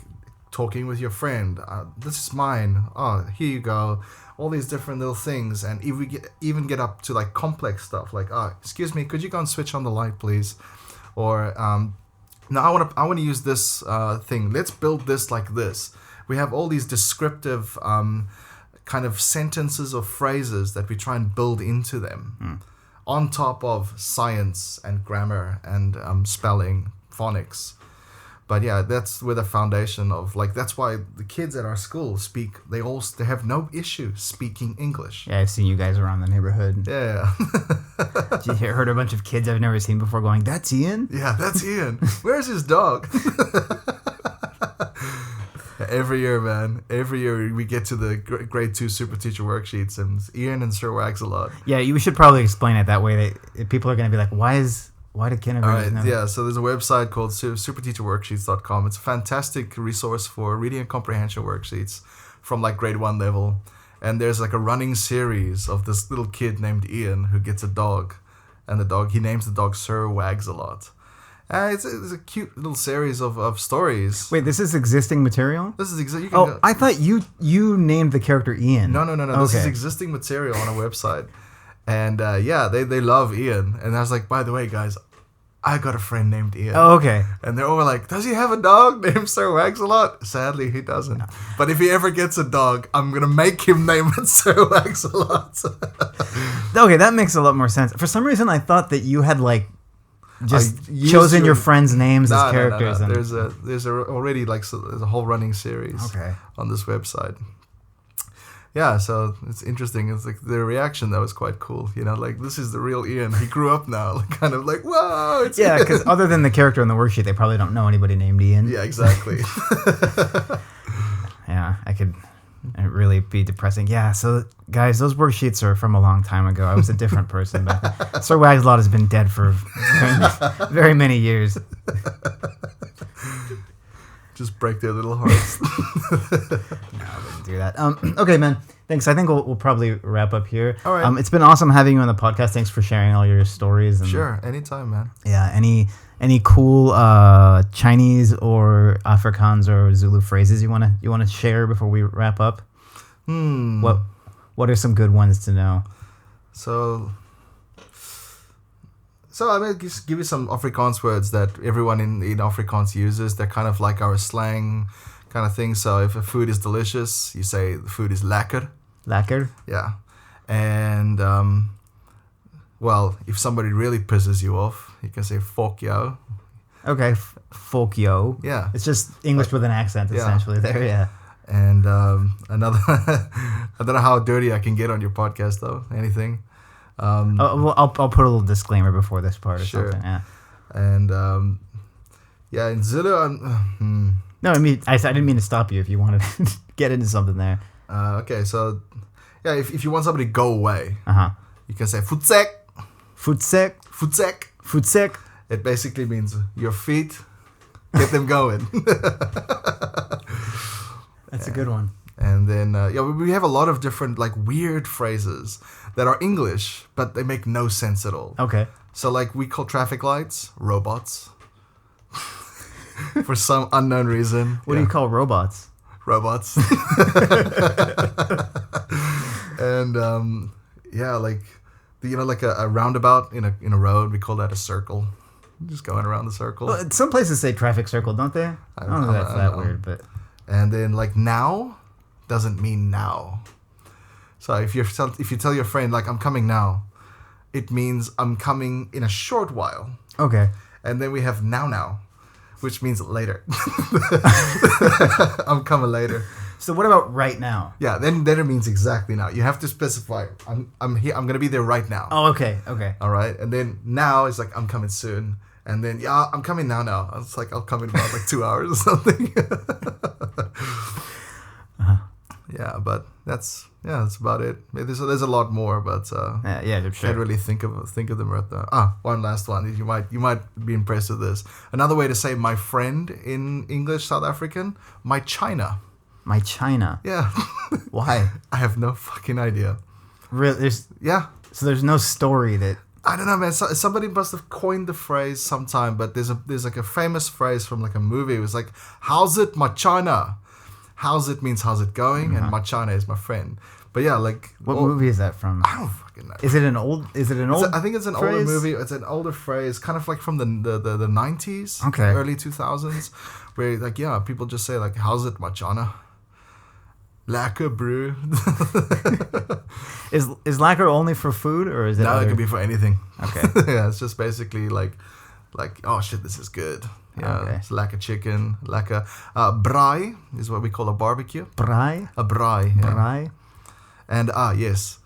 talking with your friend, this is mine, oh, here you go. All these different little things, and if we even get up to like complex stuff, like, excuse me, could you go and switch on the light, please? Or no, I want to use this thing. Let's build this like this. We have all these descriptive kind of sentences or phrases that we try and build into them, on top of science and grammar and spelling, phonics. But yeah, that's where the foundation of, like, that's why the kids at our school they have no issue speaking English. Yeah, I've seen you guys around the neighborhood. Yeah. You heard a bunch of kids I've never seen before going, that's Ian? Yeah, that's Ian. Where's his dog? Every year, man. Every year we get to the grade 2 super teacher worksheets, and Ian and Sir Wags a lot. Yeah, you should probably explain it that way. People are going to be like, why did kindergarten know? Yeah, so there's a website called superteacherworksheets.com. It's a fantastic resource for reading and comprehension worksheets from like grade 1 level. And there's like a running series of this little kid named Ian who gets a dog. And he names the dog Sir Wags a lot. It's a cute little series of stories. Wait, this is existing material? This is existing. I thought you named the character Ian. No. Okay. This is existing material on a website. And they love Ian. And I was like, by the way, guys, I got a friend named Ian. Oh, okay. And they're all like, does he have a dog named Sir Wags-a-Lot? Sadly, he doesn't. But if he ever gets a dog, I'm going to make him name it Sir Wags-a-Lot. Okay, that makes a lot more sense. For some reason, I thought that you had, like, just chosen your friends' names as characters. No. There's already, like, there's a whole running series on this website. Yeah, so it's interesting. It's like the reaction that was quite cool. You know, like, this is the real Ian. He grew up now. Like, kind of like, whoa, it's Ian. Because other than the character in the worksheet, they probably don't know anybody named Ian. Yeah, exactly. Yeah, it'd really be depressing. Yeah, so guys, those worksheets are from a long time ago. I was a different person back then. Sir Wags-a-Lot has been dead for very, very many years. Just break their little hearts. No, I wouldn't do that. Okay, man. Thanks. I think we'll probably wrap up here. All right. It's been awesome having you on the podcast. Thanks for sharing all your stories. And, sure. Anytime, man. Yeah. Any cool Chinese or Afrikaans or Zulu phrases you wanna share before we wrap up? What are some good ones to know? So I'm going to give you some Afrikaans words that everyone in Afrikaans uses. They're kind of like our slang kind of thing. So if a food is delicious, you say the food is lekker. Lekker? Yeah. And, if somebody really pisses you off, you can say fuck yo. Okay, fuck yo. Yeah. It's just English with an accent, essentially, there, yeah. And another, I don't know how dirty I can get on your podcast, though. Anything? I'll put a little disclaimer before this part or something. Yeah. And in Zulu, no, I didn't mean to stop you if you wanted to get into something there. Okay, so if you want somebody to go away, you can say futsek. Futsek. Futsek. Futsek. It basically means your feet. Get them going. That's a good one. And then, we have a lot of different, like, weird phrases that are English, but they make no sense at all. Okay. So, like, we call traffic lights robots. For some unknown reason. What do you call robots? robots. And like like a roundabout in a road, we call that a circle. Just going around the circle. Well, some places say traffic circle, don't they? I don't know if that's that weird, but. And then like now doesn't mean now. So if you tell your friend like I'm coming now, it means I'm coming in a short while. Okay. And then we have now, which means later. I'm coming later. So what about right now? Yeah, then it means exactly now. You have to specify. I'm here. I'm gonna be there right now. Oh, okay. All right, and then now is like I'm coming soon, and then I'm coming now. It's like I'll come in about like 2 hours or something. Yeah, but that's about it. There's a lot more, but sure. Can't really think of them right now. One last one. You might be impressed with this. Another way to say my friend in English South African, my China. My China. Yeah. Why? I have no fucking idea. Really? So there's no story that. I don't know, man. Somebody must have coined the phrase sometime, but there's like a famous phrase from like a movie. It was like, "How's it, my China?" How's it means how's it going, and my China is my friend. But yeah, like what movie is that from? I don't fucking know. Is it an old? I think it's an older movie. It's an older phrase, kind of like from the 90s, okay, early 2000s, where like people just say like, "How's it, my China?" Lacquer brew. Is lacquer only for food or is it? No, it can be for anything. Okay. Yeah, it's just basically like oh shit, this is good. Yeah, okay. It's lacquer chicken, lacquer braai is what we call a barbecue. Braai. A braai. Yeah. Braai. And yes,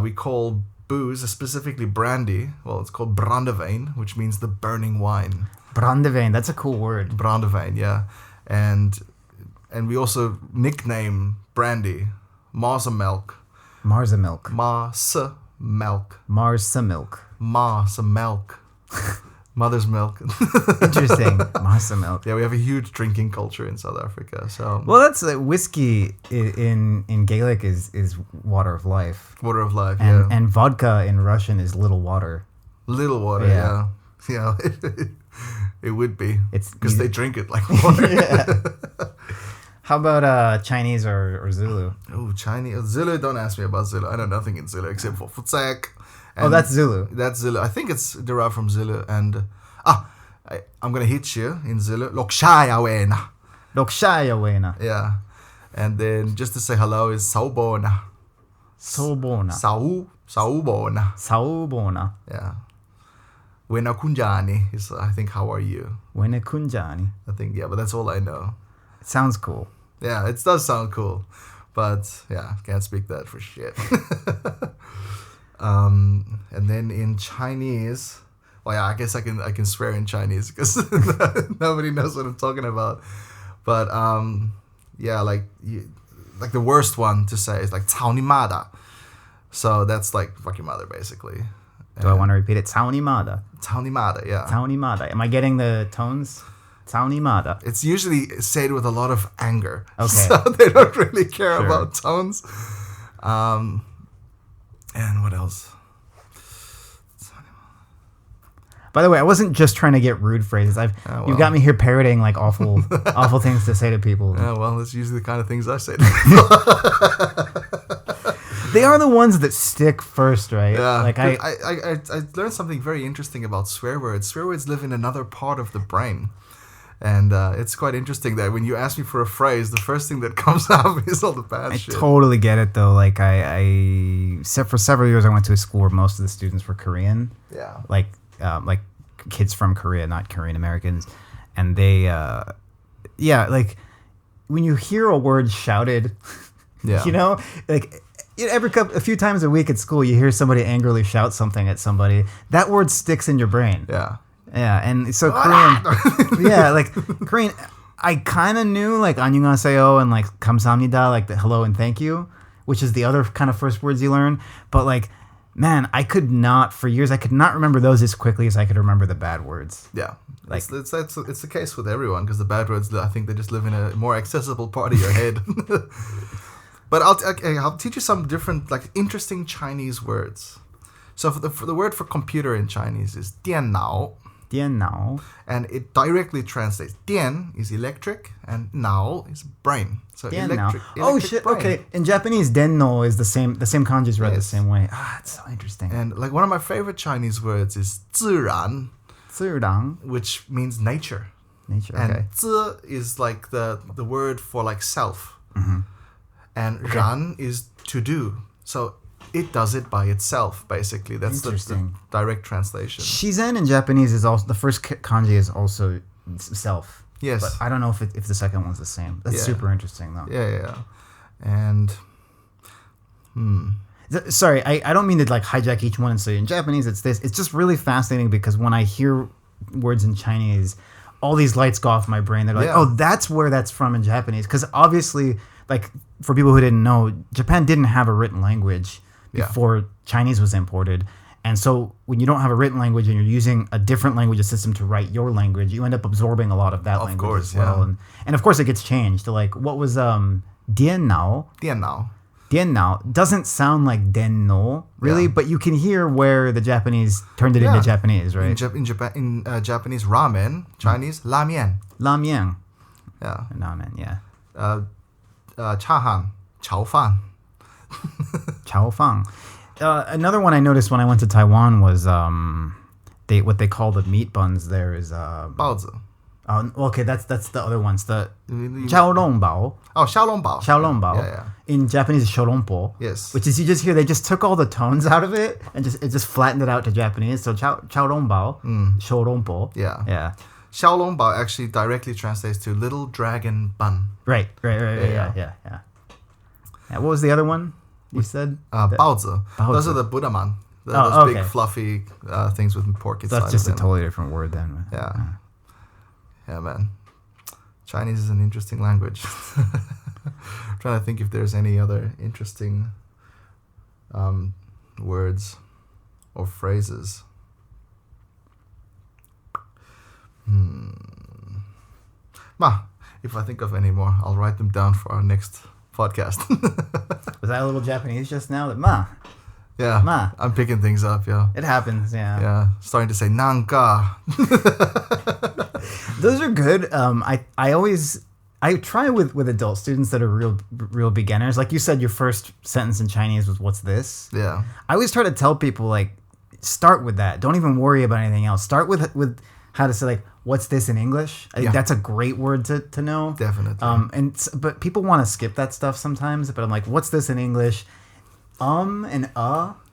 we call booze, specifically brandy. Well, it's called brandewyn, which means the burning wine. Brandewyn, that's a cool word. Brandewyn, yeah, and we also nickname brandy Marzenmelk. Marzenmelk. Marzenmelk. Marzenmelk. Marzenmelk. Mother's milk. Interesting. Marzenmelk. Yeah, we have a huge drinking culture in South Africa. So well, that's whiskey in Gaelic is water of life. Water of life. And vodka in Russian is little water. Little water. Yeah. Yeah. It would be. It's because they drink it like water. Yeah. How about Chinese or Zulu? Oh, Chinese. Zulu, don't ask me about Zulu. I know nothing in Zulu except for futsek. Oh, that's Zulu. That's Zulu. I think it's derived from Zulu. And I'm going to hit you in Zulu. Lokshaya wena. Lokshaya wena. Yeah. And then just to say hello is sawubona. Sawubona. Sawubona. Sawubona. Yeah. Wena kunjani is, I think, how are you? Wena kunjani. I think, yeah, but that's all I know. It sounds cool. Yeah, it does sound cool. But, yeah, can't speak that for shit. And then in Chinese, well, yeah, I guess I can swear in Chinese because nobody knows what I'm talking about. But, yeah, like the worst one to say is like, "Cao ni mada." So that's like, fuck your mother, basically. Do I want to repeat it? Cao ni mada. Cao ni mada, yeah. Cao ni mada. Am I getting the tones? Cao ni mada. It's usually said with a lot of anger. Okay. So they don't really care about tones. And what else? By the way, I wasn't just trying to get rude phrases. You've got me here parroting like awful things to say to people. Yeah, well, that's usually the kind of things I say. They are the ones that stick first, right? Yeah. Like I learned something very interesting about swear words. Swear words live in another part of the brain. And it's quite interesting that when you ask me for a phrase, the first thing that comes out is all the bad shit. I totally get it, though. Like, for several years, I went to a school where most of the students were Korean. Yeah. Like kids from Korea, not Korean Americans. And they, like, when you hear a word shouted, you know, like, a few times a week at school, you hear somebody angrily shout something at somebody. That word sticks in your brain. Yeah. Yeah, and so Korean, like Korean, I kind of knew like 안녕하세요 and like 감사합니다, like the hello and thank you, which is the other kind of first words you learn. But like, man, for years, I could not remember those as quickly as I could remember the bad words. Yeah, like it's the case with everyone because the bad words, I think they just live in a more accessible part of your head. But I'll teach you some different like interesting Chinese words. So for the word for computer in Chinese is 电脑. Dian And it directly translates. Dian is electric and Nao is brain. So electric Oh shit! brain. Okay, in Japanese, denno is the same. The same kanji is read the same way. It's so interesting. And like one of my favorite Chinese words is 自然, 自然 which means nature. Nature. And Okay. 自 is like the word for like self. And 然 is to do. So it does it by itself, basically. That's the direct translation. Shizen in Japanese is also the first kanji is also self. Yes. But I don't know if the second one's the same. That's super interesting though. Yeah. And sorry, I don't mean to like hijack each one and say in Japanese it's this. It's just really fascinating because when I hear words in Chinese, all these lights go off my brain. They're like, oh, that's where that's from in Japanese. Because obviously, like for people who didn't know, Japan didn't have a written language before Chinese was imported. And so when you don't have a written language and you're using a different language system to write your language, you end up absorbing a lot of that language as well. Yeah. And of course it gets changed to like, what was Dian-nao? Dian-nao doesn't sound like Den-no, really, but you can hear where the Japanese turned it into Japanese, right? In Japanese, ramen, Chinese, la-mian. La-mian. Yeah. Ramen, yeah. Cha-han, chao-fan. Chao-fan. Another one I noticed when I went to Taiwan was what they call the meat buns there is... baozi. Okay, that's the other ones. The xiaolongbao. Oh, xiaolongbao. Xiaolongbao. Yeah. In Japanese, it's shorompo. Yes. Which is you just hear they just took all the tones out of it and it just flattened it out to Japanese. So xiaolongbao, shorompo. Yeah. Xiaolongbao actually directly translates to little dragon bun. Right. Yeah. What was the other one you said? Baozi. Those are the Buddha-man. Those big fluffy things with pork inside. That's just a totally different word then. Yeah, man. Chinese is an interesting language. Trying to think if there's any other interesting words or phrases. If I think of any more, I'll write them down for our next podcast. Was that a little Japanese just now? That Yeah, ma. I'm picking things up, It happens, Yeah, starting to say nanka. Those are good. I try with adult students that are real beginners. Like you said, your first sentence in Chinese was "What's this?" Yeah. I always try to tell people like, start with that. Don't even worry about anything else. Start with how to say like, "What's this?" in English. I think that's a great word to know. Definitely. But people want to skip that stuff sometimes. But I'm like, "What's this?" in English. And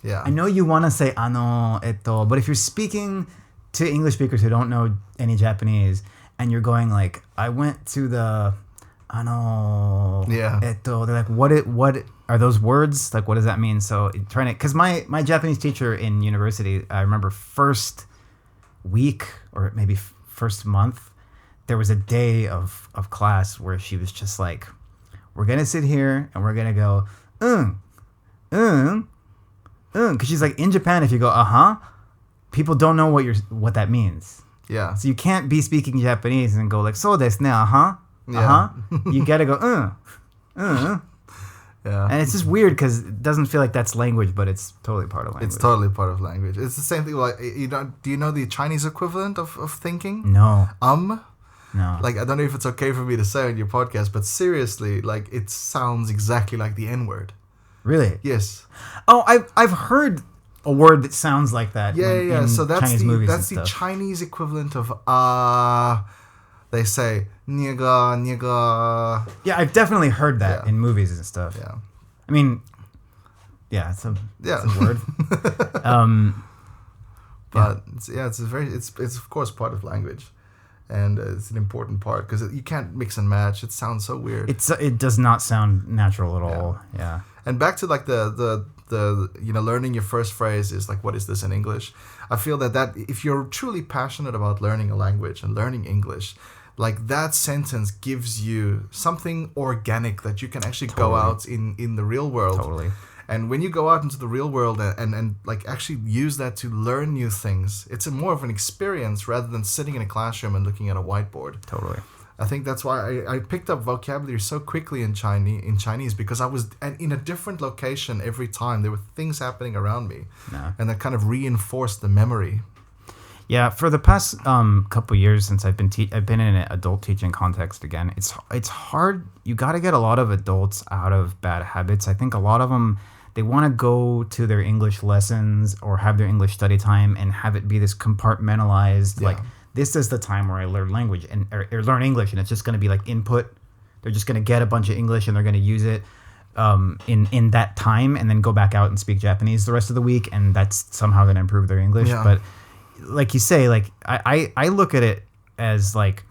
Yeah. I know you want to say ano, eto, but if you're speaking to English speakers who don't know any Japanese and you're going like, I went to the ano, eto, they're like, what are those words? Like, what does that mean? So because my Japanese teacher in university, I remember first week or maybe first month, there was a day of class where she was just like, we're going to sit here and we're going to go, because she's like, in Japan, if you go people don't know what that means. Yeah. So you can't be speaking Japanese and go like, so desu ne, You gotta go Yeah. And it's just weird because it doesn't feel like that's language, but it's totally part of language. It's totally part of language. It's the same thing. Like, do you know the Chinese equivalent of thinking? No. No. Like, I don't know if it's okay for me to say on your podcast, but seriously, like, it sounds exactly like the N-word. Really? Yes. Oh, I've heard a word that sounds like that. Yeah. So that's Chinese the Chinese equivalent of they say niga. Yeah, I've definitely heard that in movies and stuff. Yeah. I mean, it's a word. But it's of course part of language. And it's an important part because you can't mix and match. It sounds so weird. It does not sound natural at all. Yeah. And back to like the learning your first phrase is like, what is this in English? I feel that if you're truly passionate about learning a language and learning English, like that sentence gives you something organic that you can actually go out in the real world. Totally. And when you go out into the real world and like actually use that to learn new things, it's more of an experience rather than sitting in a classroom and looking at a whiteboard. Totally. I think that's why I picked up vocabulary so quickly in Chinese because I was in a different location every time. There were things happening around me, and that kind of reinforced the memory. Yeah, for the past couple years since I've been in an adult teaching context again, it's hard. You got to get a lot of adults out of bad habits. I think a lot of them, they want to go to their English lessons or have their English study time and have it be this compartmentalized, like this is the time where I learn language or learn English, and it's just going to be like input. They're just going to get a bunch of English and they're going to use it in that time and then go back out and speak Japanese the rest of the week, and that's somehow going to improve their English. Yeah. But like you say, like I look at it as like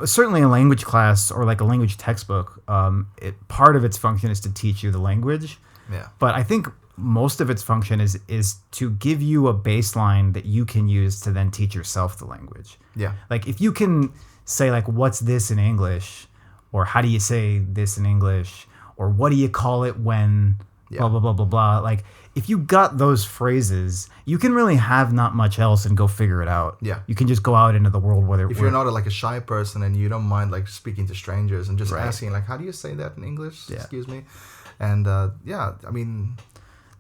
certainly a language class or like a language textbook. Part of its function is to teach you the language. Yeah. But I think most of its function is to give you a baseline that you can use to then teach yourself the language. Yeah. Like if you can say like, what's this in English, or how do you say this in English, or what do you call it when blah blah blah blah blah. Like if you got those phrases, you can really have not much else and go figure it out. Yeah. You can just go out into the world if you're not like a shy person and you don't mind like speaking to strangers and just asking like, how do you say that in English? Yeah. Excuse me. And I mean,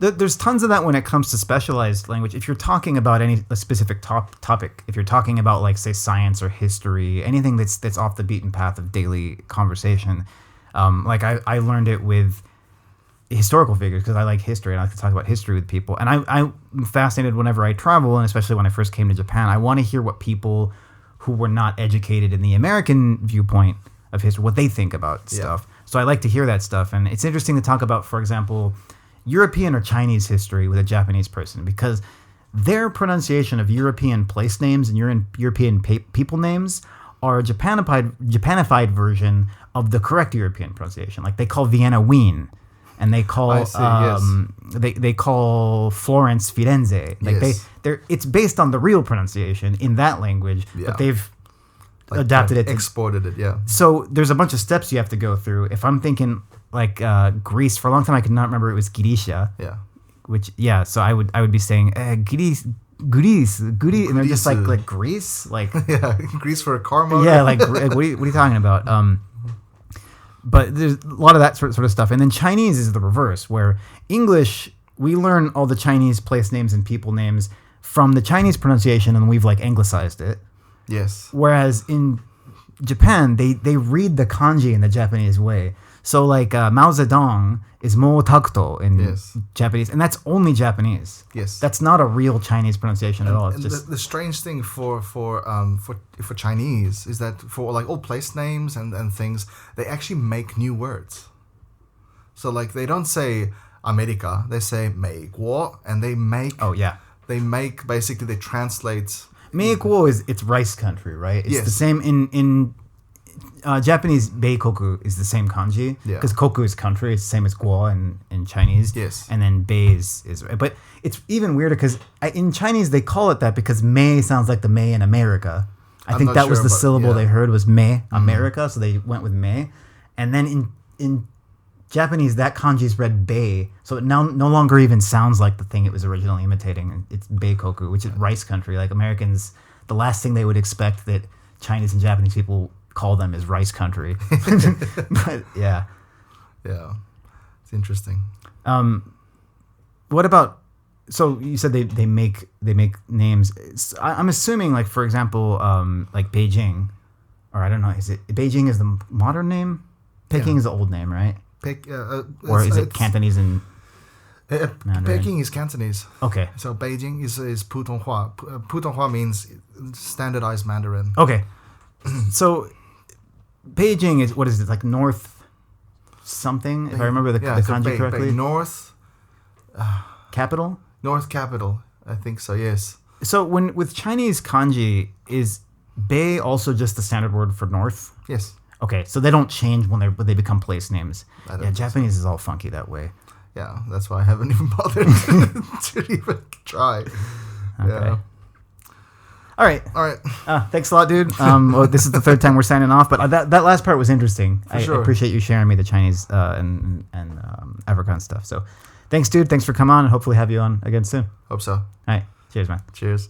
there's tons of that when it comes to specialized language. If you're talking about a specific topic, if you're talking about like say science or history, anything that's off the beaten path of daily conversation, like I learned it with historical figures because I like history and I like to talk about history with people. And I'm fascinated whenever I travel, and especially when I first came to Japan. I want to hear what people who were not educated in the American viewpoint of history, what they think about stuff. So I like to hear that stuff. And it's interesting to talk about, for example, European or Chinese history with a Japanese person, because their pronunciation of European place names and European people names are a Japanified version of the correct European pronunciation. Like they call Vienna Wien. And they call they call Florence Firenze. Like it's based on the real pronunciation in that language, but they've like adapted it, exported it. Yeah. So there's a bunch of steps you have to go through. If I'm thinking like Greece, for a long time I could not remember it was Giricia. Yeah. Which so I would be saying Greece, and they're just like Greece, like Greece for a car motor. Yeah, like what are you talking about? But there's a lot of that sort of stuff. And then Chinese is the reverse, where English, we learn all the Chinese place names and people names from the Chinese pronunciation, and we've like anglicized it. Yes. Whereas in Japan, they read the kanji in the Japanese way. So like Mao Zedong is Mo Takuto in Japanese, and that's only Japanese. Yes. That's not a real Chinese pronunciation at all. It's just the strange thing for Chinese is that for like all place names and things, they actually make new words. So like they don't say America, they say 美国, and they make basically they translate. 美国 it's rice country, right? It's the same in Japanese. Beikoku is the same kanji because koku is country. It's the same as guo in Chinese. Yes. And then bei is but it's even weirder because in Chinese they call it that because May sounds like the May in America. I think that was the syllable they heard was May, America, so they went with May. And then in Japanese that kanji is read bei, so it now no longer even sounds like the thing it was originally imitating. It's beikoku, which is rice country. Like Americans, the last thing they would expect that Chinese and Japanese people call them is rice country. But yeah, it's interesting. What about? So you said they make names. I'm assuming, like for example, like Beijing, or I don't know. Is it Beijing is the modern name? Peking is the old name, right? Or is it Cantonese and Peking is Cantonese. Okay. So Beijing is Putonghua. Putonghua means standardized Mandarin. Okay. So Beijing is, what is it, like north something, if I remember the kanji correctly? North capital? North capital, I think so, yes. So with Chinese kanji, is bei also just the standard word for north? Yes. Okay, so they don't change when they become place names. Yeah, Japanese is all funky that way. Yeah, that's why I haven't even bothered to even try. Okay. Yeah. All right. Thanks a lot, dude. This is the third time we're signing off, but that last part was interesting. I appreciate you sharing me the Chinese and African stuff. So thanks, dude. Thanks for coming on, and hopefully have you on again soon. Hope so. All right. Cheers, man. Cheers.